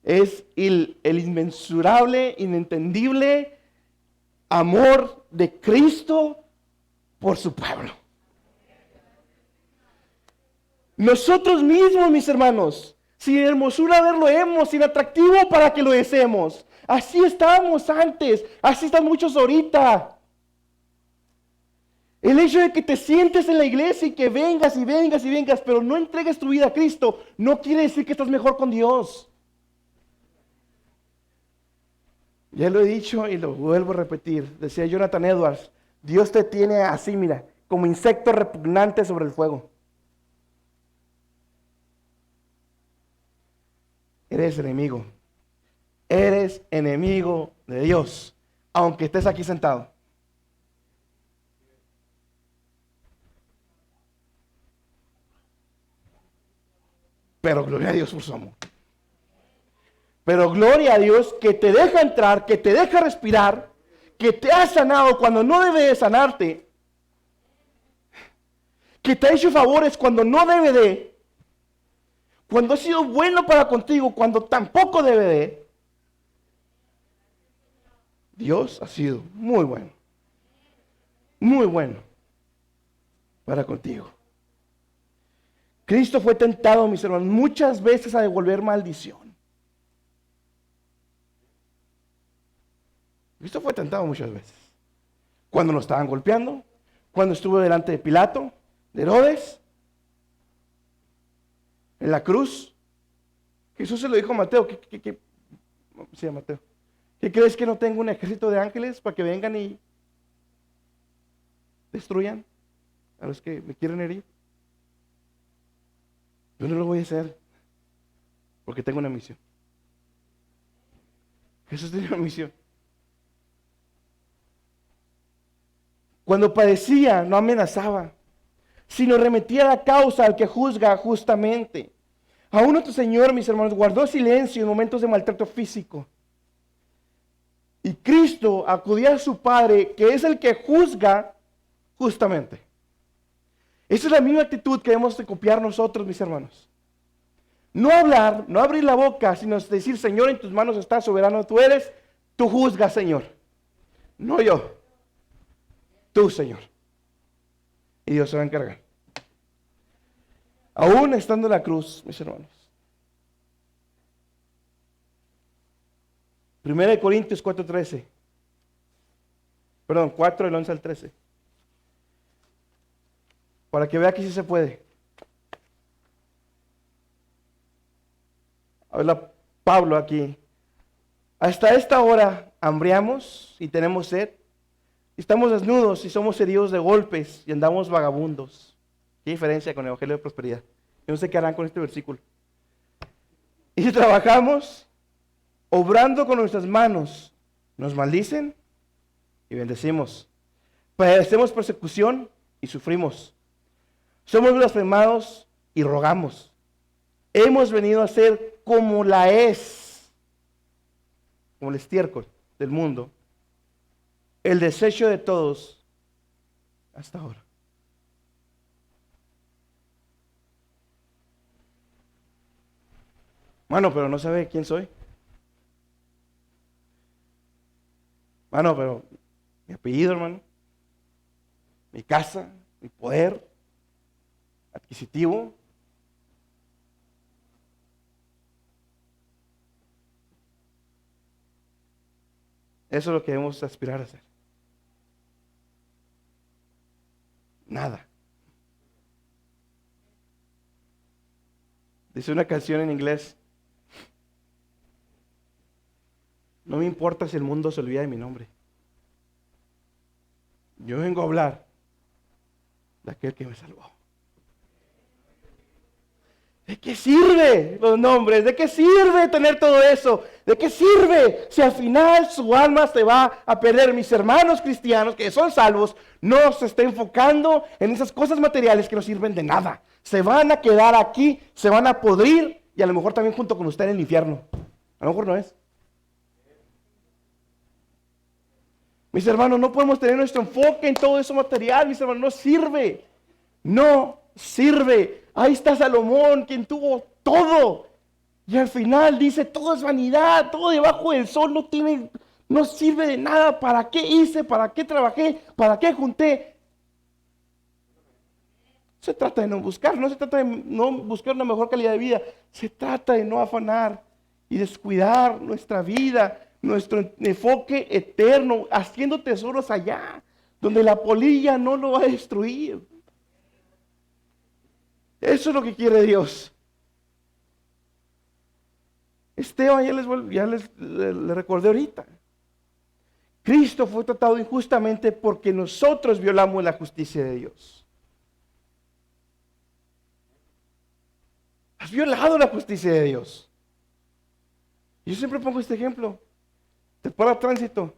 A: es el inmensurable, inentendible amor de Cristo por su pueblo. Nosotros mismos, mis hermanos, sin hermosura verlo hemos, sin atractivo para que lo deseemos. Así estábamos antes, así están muchos ahorita. El hecho de que te sientes en la iglesia y que vengas y vengas y vengas, pero no entregues tu vida a Cristo, no quiere decir que estás mejor con Dios. Ya lo he dicho y lo vuelvo a repetir. Decía Jonathan Edwards: Dios te tiene así, mira, como insecto repugnante sobre el fuego. Eres enemigo. Eres enemigo de Dios, aunque estés aquí sentado. Pero gloria a Dios por su amor. Pero gloria a Dios que te deja entrar, que te deja respirar, que te ha sanado cuando no debe de sanarte, que te ha hecho favores cuando no debe de, cuando ha sido bueno para contigo cuando tampoco debe de. Dios ha sido muy bueno para contigo. Cristo fue tentado, mis hermanos, muchas veces a devolver maldición. Cristo fue tentado muchas veces. Cuando lo estaban golpeando, cuando estuvo delante de Pilato, de Herodes, en la cruz. Jesús se lo dijo a Mateo. Sí, a Mateo. ¿Qué crees, que no tengo un ejército de ángeles para que vengan y destruyan a los que me quieren herir? Yo no lo voy a hacer porque tengo una misión. Jesús tenía una misión. Cuando padecía, no amenazaba, sino remetía la causa al que juzga justamente. Aún nuestro Señor, mis hermanos, guardó silencio en momentos de maltrato físico. Y Cristo acudía a su Padre, que es el que juzga justamente. Esa es la misma actitud que debemos de copiar nosotros, mis hermanos. No hablar, no abrir la boca, sino decir: Señor, en tus manos está, soberano tú eres, tú juzgas, Señor. No yo, tú, Señor. Y Dios se va a encargar. Aún estando en la cruz, mis hermanos. 1 Corintios 4:13. Perdón, 4 del 11 al 13. Para que vea que sí se puede. Habla Pablo aquí. Hasta esta hora hambriamos y tenemos sed. Estamos desnudos y somos heridos de golpes y andamos vagabundos. ¿Qué diferencia con el Evangelio de Prosperidad? Yo no sé qué harán con este versículo. Y si trabajamos, obrando con nuestras manos, nos maldicen y bendecimos. Padecemos persecución y sufrimos. Somos blasfemados y rogamos. Hemos venido a ser como la hez, como el estiércol del mundo, el desecho de todos hasta ahora. Mano, pero no sabe quién soy. Mano, pero mi apellido, hermano, mi casa, mi poder adquisitivo. Eso es lo que debemos aspirar a hacer. nada. Dice una canción en inglés: no me importa si el mundo se olvida de mi nombre. Yo vengo a hablar de aquel que me salvó. ¿De qué sirve los nombres? ¿De qué sirve tener todo eso? ¿De qué sirve si al final su alma se va a perder? Mis hermanos cristianos que son salvos, no se estén enfocando en esas cosas materiales que no sirven de nada. Se van a quedar aquí, se van a podrir y a lo mejor también junto con usted en el infierno. A lo mejor no es. Mis hermanos, no podemos tener nuestro enfoque en todo eso material, mis hermanos, no sirve. No sirve. Ahí está Salomón, quien tuvo todo. Y al final dice, todo es vanidad, todo debajo del sol no sirve de nada. ¿Para qué hice? ¿Para qué trabajé? ¿Para qué junté? Se trata de no buscar, no se trata de no buscar una mejor calidad de vida. Se trata de no afanar y descuidar nuestra vida, nuestro enfoque eterno, haciendo tesoros allá, donde la polilla no lo va a destruir. Eso es lo que quiere Dios. Esteban, le recordé ahorita. Cristo fue tratado injustamente porque nosotros violamos la justicia de Dios. Has violado la justicia de Dios. Yo siempre pongo este ejemplo. Te para tránsito.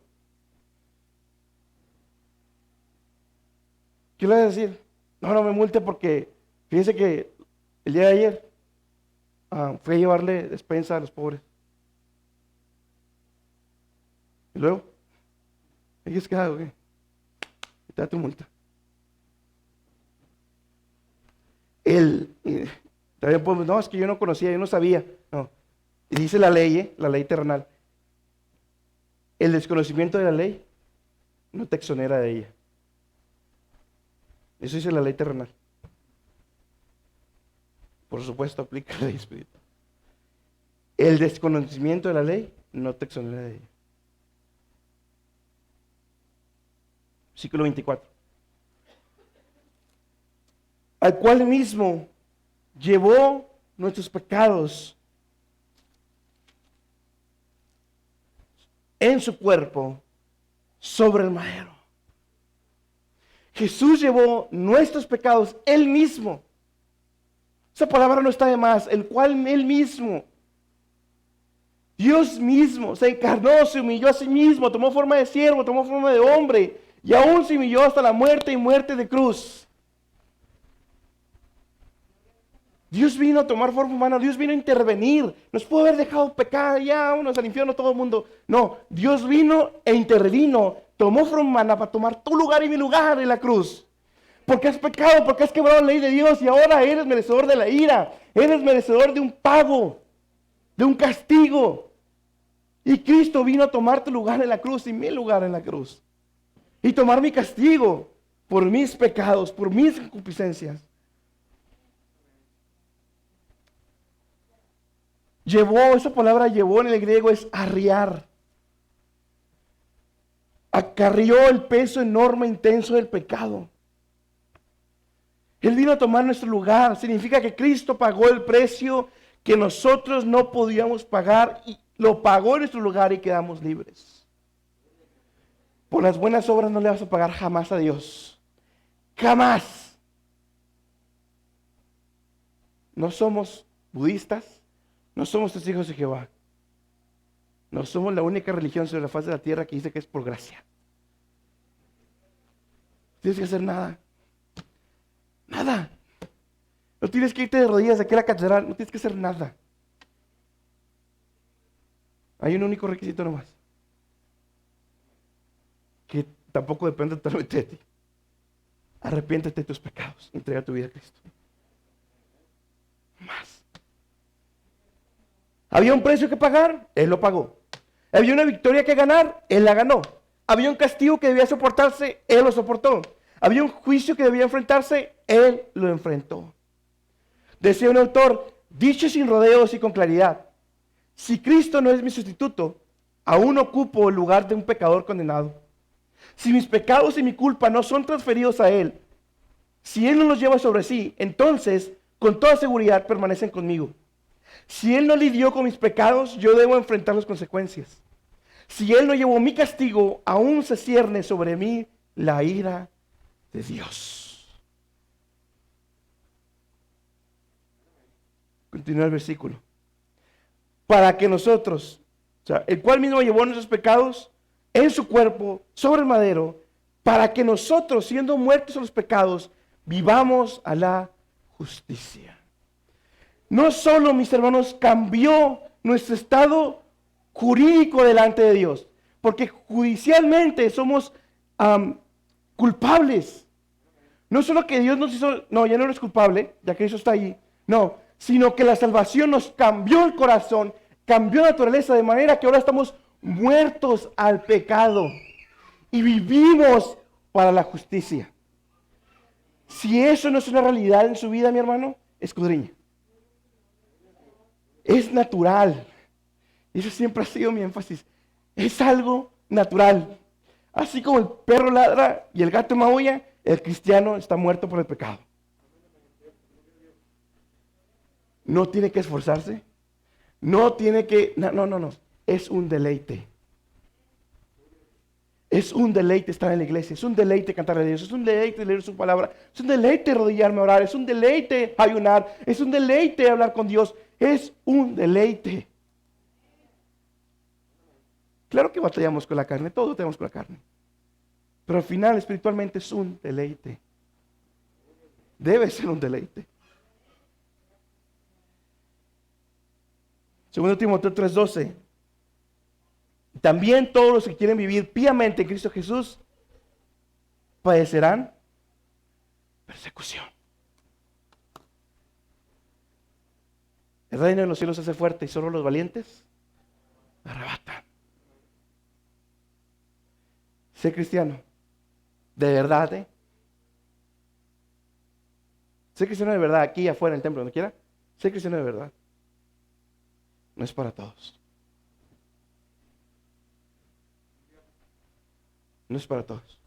A: ¿Qué le vas a decir? No me multe porque fíjense que el día de ayer fui a llevarle despensa a los pobres. Y luego, ¿qué es que hago? ¿Qué? Te da tu multa. También podemos, no, es que yo no conocía, yo no sabía. No. Y dice la ley terrenal. El desconocimiento de la ley no te exonera de ella. Eso dice la ley terrenal. Por supuesto, aplica la ley espiritual. El desconocimiento de la ley no te exonera de ella. Versículo 24. Al cual mismo llevó nuestros pecados en su cuerpo sobre el madero. Jesús llevó nuestros pecados él mismo. Esa palabra no está de más. El cual él mismo, Dios mismo, se encarnó, se humilló a sí mismo, tomó forma de siervo, tomó forma de hombre y aún se humilló hasta la muerte y muerte de cruz. Dios vino a tomar forma humana, Dios vino a intervenir. Nos pudo haber dejado pecar, ya unos al infierno todo el mundo. No, Dios vino e intervino, tomó forma humana para tomar tu lugar y mi lugar en la cruz. Porque has pecado, porque has quebrado la ley de Dios y ahora eres merecedor de la ira. Eres merecedor de un pago, de un castigo. Y Cristo vino a tomar tu lugar en la cruz y mi lugar en la cruz. Y tomar mi castigo por mis pecados, por mis concupiscencias. Esa palabra llevó en el griego es arriar. Acarrió el peso enorme, intenso del pecado. Él vino a tomar nuestro lugar. Significa que Cristo pagó el precio que nosotros no podíamos pagar y lo pagó en nuestro lugar y quedamos libres. Por las buenas obras no le vas a pagar jamás a Dios. Jamás. No somos budistas. No somos testigos de Jehová. No somos la única religión sobre la faz de la tierra que dice que es por gracia. No tienes que hacer nada. Nada. No tienes que irte de rodillas aquí a la catedral. No tienes que hacer nada. Hay un único requisito nomás. Que tampoco depende totalmente de ti. Arrepiéntete de tus pecados. Entrega tu vida a Cristo. Más. ¿Había un precio que pagar? Él lo pagó. ¿Había una victoria que ganar? Él la ganó. ¿Había un castigo que debía soportarse? Él lo soportó. ¿Había un juicio que debía enfrentarse? Él lo enfrentó. Decía un autor, dicho sin rodeos y con claridad, si Cristo no es mi sustituto, aún ocupo el lugar de un pecador condenado. Si mis pecados y mi culpa no son transferidos a Él, Si Él no los lleva sobre sí, entonces con toda seguridad permanecen conmigo. Si Él no lidió con mis pecados, yo debo enfrentar las consecuencias. Si Él no llevó mi castigo, aún se cierne sobre mí la ira de Dios. Continúa el versículo. Para que nosotros, o sea, el cual mismo llevó nuestros pecados en su cuerpo sobre el madero, para que nosotros, siendo muertos a los pecados, vivamos a la justicia. No solo, mis hermanos, cambió nuestro estado jurídico delante de Dios, porque judicialmente somos culpables. No solo que Dios nos hizo, no, ya no eres culpable, ya que eso está ahí, no, sino que la salvación nos cambió el corazón, cambió la naturaleza, de manera que ahora estamos muertos al pecado y vivimos para la justicia. Si eso no es una realidad en su vida, mi hermano, escudriña. Es natural. Eso siempre ha sido mi énfasis. Es algo natural. Así como el perro ladra y el gato maulla, el cristiano está muerto por el pecado. No tiene que esforzarse. No tiene que... No. Es un deleite. Es un deleite estar en la iglesia. Es un deleite cantar a Dios. Es un deleite leer su palabra. Es un deleite arrodillarme a orar. Es un deleite ayunar. Es un deleite hablar con Dios. Es un deleite. Claro que batallamos con la carne. Todos batallamos con la carne. Pero al final espiritualmente es un deleite. Debe ser un deleite. 2 Timoteo 3:12. También todos los que quieren vivir piamente en Cristo Jesús padecerán persecución. El reino de los cielos se hace fuerte y solo los valientes arrebatan. Sé cristiano, de verdad, Sé cristiano de verdad, aquí afuera en el templo, donde quiera. Sé cristiano de verdad. No es para todos. No es para todos.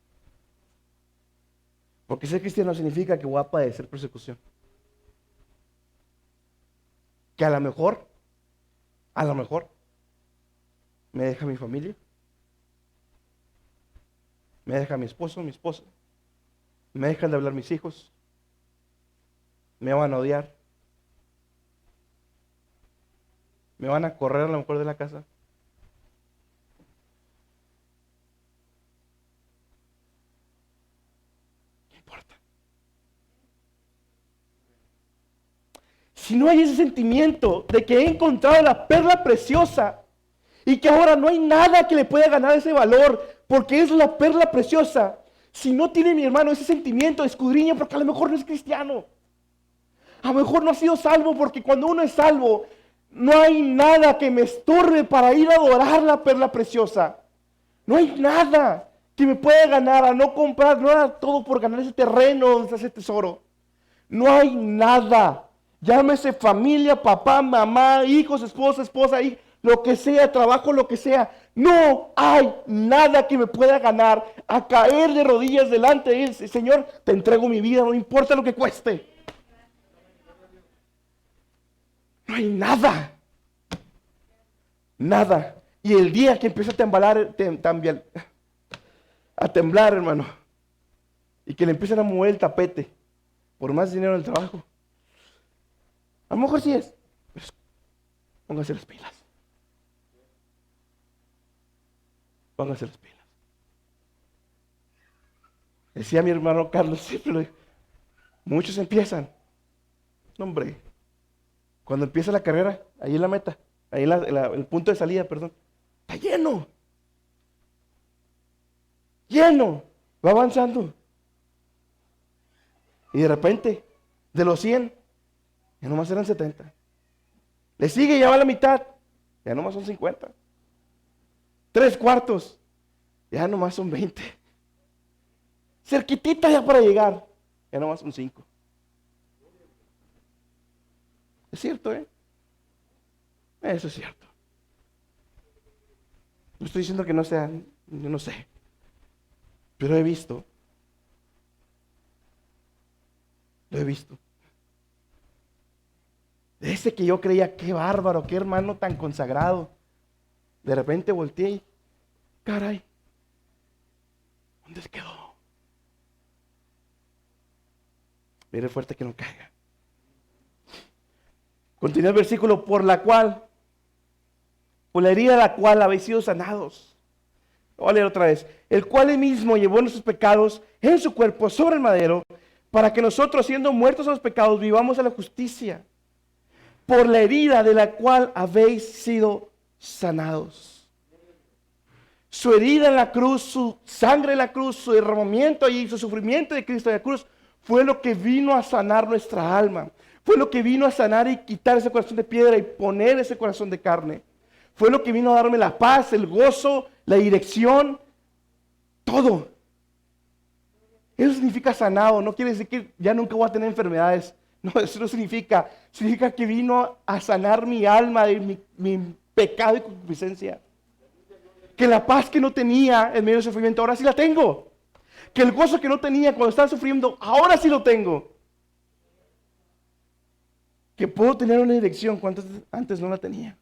A: Porque ser cristiano significa que voy a padecer persecución. Que a lo mejor, me deja mi familia, me deja mi esposo, mi esposa, me dejan de hablar mis hijos, me van a odiar, me van a correr a lo mejor de la casa. ¿Qué importa? Si no hay ese sentimiento de que he encontrado la perla preciosa y que ahora no hay nada que le pueda ganar ese valor porque es la perla preciosa, si no tiene, mi hermano, ese sentimiento de escudriña, porque a lo mejor no es cristiano, a lo mejor no ha sido salvo, porque cuando uno es salvo no hay nada que me estorbe para ir a adorar la perla preciosa. No hay nada que me pueda ganar a no comprar, no era todo por ganar ese terreno donde está ese tesoro. No hay nada. Llámese familia, papá, mamá, hijos, esposa, lo que sea, trabajo, lo que sea. No hay nada que me pueda ganar a caer de rodillas delante de Él. Señor, te entrego mi vida, no importa lo que cueste. No hay nada. Nada. Y el día que empieza a temblar, hermano, y que le empiezan a mover el tapete por más dinero en el trabajo, a lo mejor sí es, pero póngase las pilas. Póngase las pilas. Decía mi hermano Carlos, siempre lo dijo, muchos empiezan. No, hombre, cuando empieza la carrera, ahí en la meta, ahí en el punto de salida, perdón, está lleno. Lleno. Va avanzando. Y de repente, de los 100, ya nomás eran 70. Le sigue, ya va a la mitad, ya nomás son 50. 3/4, ya nomás son 20. Cerquitita ya para llegar, ya nomás son 5. Es cierto, Eso es cierto. No estoy diciendo que no sean, yo no sé. Pero he visto Lo he visto. De ese que yo creía, qué bárbaro, qué hermano tan consagrado. De repente volteé y, caray, ¿dónde se quedó? Mire fuerte que no caiga. Continúa el versículo, por la herida de la cual habéis sido sanados. Voy a leer otra vez. El cual él mismo llevó nuestros pecados en su cuerpo sobre el madero, para que nosotros, siendo muertos a los pecados, vivamos a la justicia. Por la herida de la cual habéis sido sanados. Su herida en la cruz, su sangre en la cruz, su derramamiento y su sufrimiento de Cristo en la cruz fue lo que vino a sanar nuestra alma. Fue lo que vino a sanar y quitar ese corazón de piedra y poner ese corazón de carne. Fue lo que vino a darme la paz, el gozo, la dirección, todo. Eso significa sanado. No quiere decir que ya nunca voy a tener enfermedades. No, eso no significa. Significa que vino a sanar mi alma de mi pecado y concupiscencia. Que la paz que no tenía en medio del sufrimiento, ahora sí la tengo. Que el gozo que no tenía cuando estaba sufriendo, ahora sí lo tengo. Que puedo tener una dirección cuando antes no la tenía.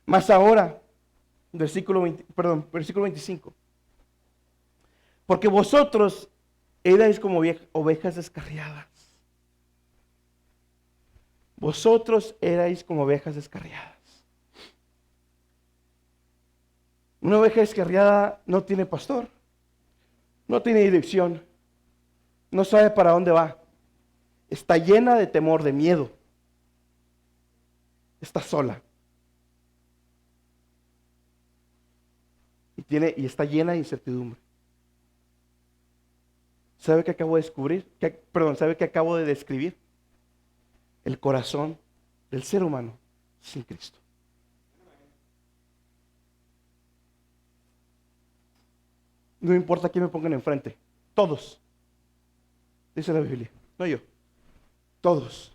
A: Mas ahora, versículo 25. Porque vosotros erais como ovejas descarriadas. Vosotros erais como ovejas descarriadas. Una oveja descarriada no tiene pastor, no tiene dirección, no sabe para dónde va. Está llena de temor, de miedo. Está sola. Y está llena de incertidumbre. ¿Sabe qué acabo de descubrir? ¿Sabe qué acabo de describir? El corazón del ser humano sin Cristo. No importa quién me pongan enfrente. Todos. Dice la Biblia. No yo. Todos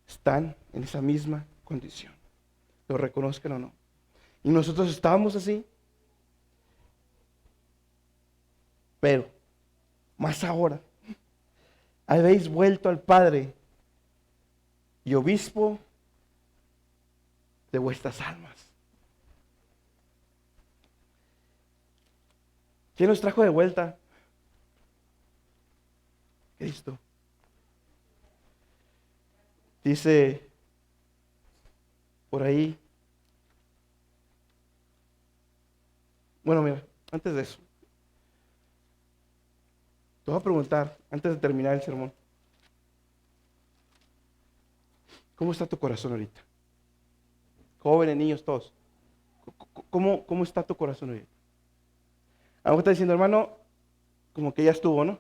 A: están en esa misma condición. Lo reconozcan o no. Y nosotros estábamos así. Pero, más ahora, habéis vuelto al Padre y obispo de vuestras almas. ¿Quién nos trajo de vuelta? Cristo. Dice por ahí. Bueno, mira, antes de eso, te voy a preguntar, antes de terminar el sermón, ¿cómo está tu corazón ahorita? Jóvenes, niños, todos. ¿Cómo está tu corazón ahorita? A lo mejor está diciendo, hermano, como que ya estuvo, ¿no?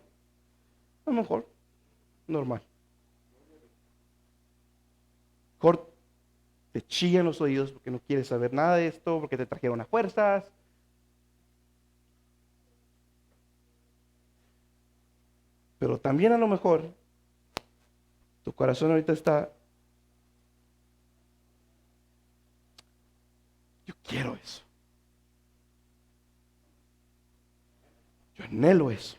A: A lo mejor, normal. Mejor te chillan los oídos porque no quieres saber nada de esto, porque te trajeron a fuerzas. Pero también a lo mejor tu corazón ahorita está, yo quiero eso. Yo anhelo eso.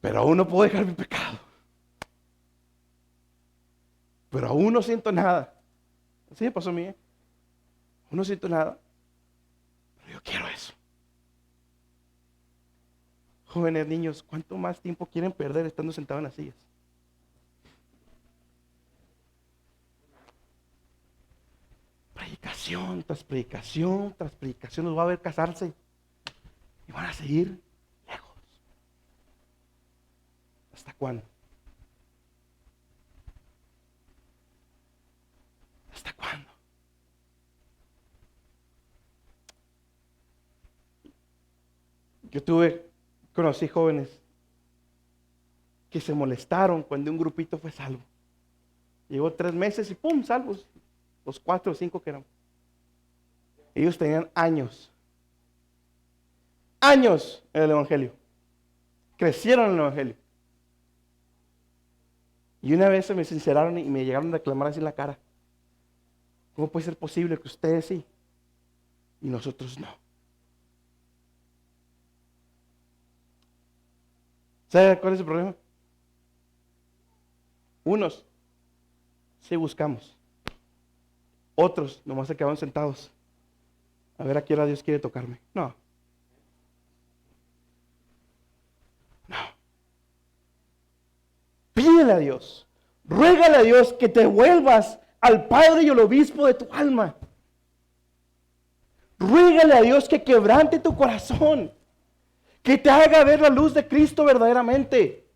A: Pero aún no puedo dejar mi pecado. Pero aún no siento nada. Así me pasó a mí. Aún no siento nada. Pero yo quiero eso. Jóvenes, niños, ¿cuánto más tiempo quieren perder estando sentados en las sillas? Predicación tras predicación tras predicación los va a ver casarse y van a seguir lejos. ¿Hasta cuándo? ¿Hasta cuándo? Conocí jóvenes que se molestaron cuando un grupito fue salvo. Llegó 3 meses y ¡pum! Salvos. Los 4 o 5 que eran. Ellos tenían años en el Evangelio. Crecieron en el Evangelio. Y una vez se me sinceraron y me llegaron a reclamar así en la cara. ¿Cómo puede ser posible que ustedes sí y nosotros no? ¿Sabe cuál es el problema? Unos sí buscamos. Otros nomás se quedaban sentados. A ver a qué hora Dios quiere tocarme. No. No. Pídele a Dios. Ruégale a Dios que te vuelvas al Padre y al Obispo de tu alma. Ruégale a Dios que quebrante tu corazón. Que te haga ver la luz de Cristo verdaderamente.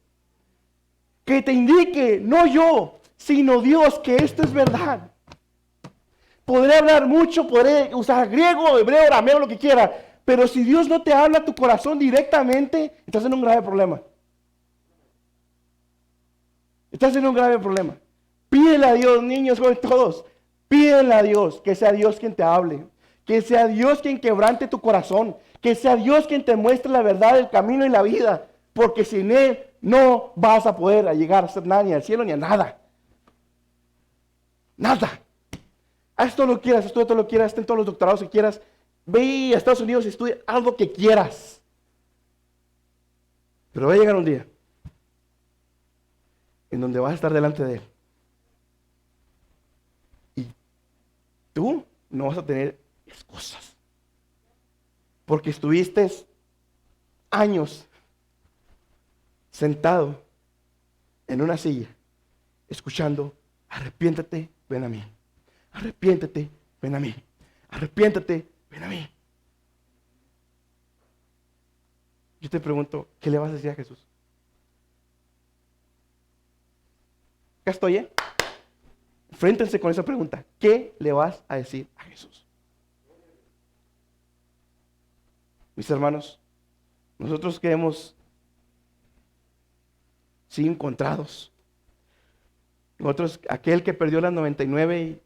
A: Que te indique, no yo, sino Dios, que esto es verdad. Podré hablar mucho, podré usar griego, hebreo, arameo, lo que quiera. Pero si Dios no te habla a tu corazón directamente, estás en un grave problema. Estás en un grave problema. Pídele a Dios, niños, jóvenes, todos. Pídele a Dios que sea Dios quien te hable. Que sea Dios quien quebrante tu corazón. Que sea Dios quien te muestre la verdad, el camino y la vida. Porque sin Él no vas a poder llegar a ser nada, ni al cielo, ni a nada. Nada. Haz todo lo que quieras, estudia todo lo que quieras, ten todos los doctorados que quieras. Ve a Estados Unidos y estudia, haz lo que quieras. Pero va a llegar un día en donde vas a estar delante de Él. Y tú no vas a tener excusas. Porque estuviste años sentado en una silla, escuchando, arrepiéntate, ven a mí. Arrepiéntete, ven a mí. Arrepiéntete, ven a mí. Yo te pregunto, ¿qué le vas a decir a Jesús? Acá estoy, ¿eh? Enfréntense con esa pregunta. ¿Qué le vas a decir a Jesús? Mis hermanos, nosotros que hemos sido encontrados, nosotros, aquel que perdió las 99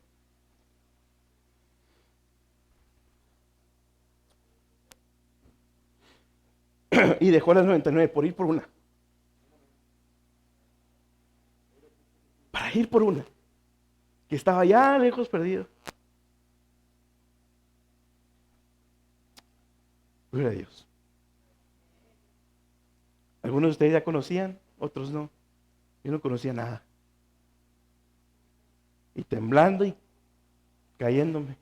A: y dejó las 99 por ir por una. Para ir por una. Que estaba allá lejos perdido. Gloria a Dios. Algunos de ustedes ya conocían, otros no. Yo no conocía nada. Y temblando y cayéndome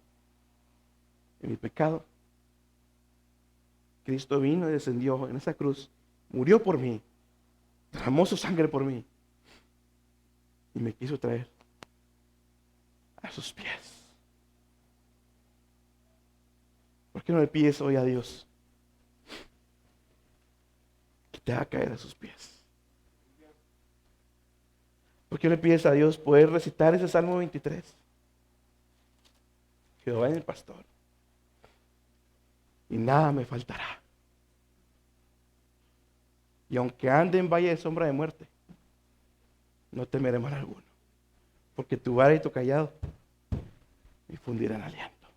A: en mi pecado, Cristo vino y descendió en esa cruz, murió por mí, derramó su sangre por mí y me quiso traer a sus pies. ¿Por qué no le pides hoy a Dios que te haga caer a sus pies? ¿Por qué no le pides a Dios poder recitar ese Salmo 23? Jehová es mi pastor y nada me faltará. Y aunque ande en valle de sombra de muerte, no temeré mal alguno, porque tu vara y tu callado me infundirán aliento.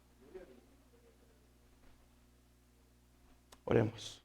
A: Oremos.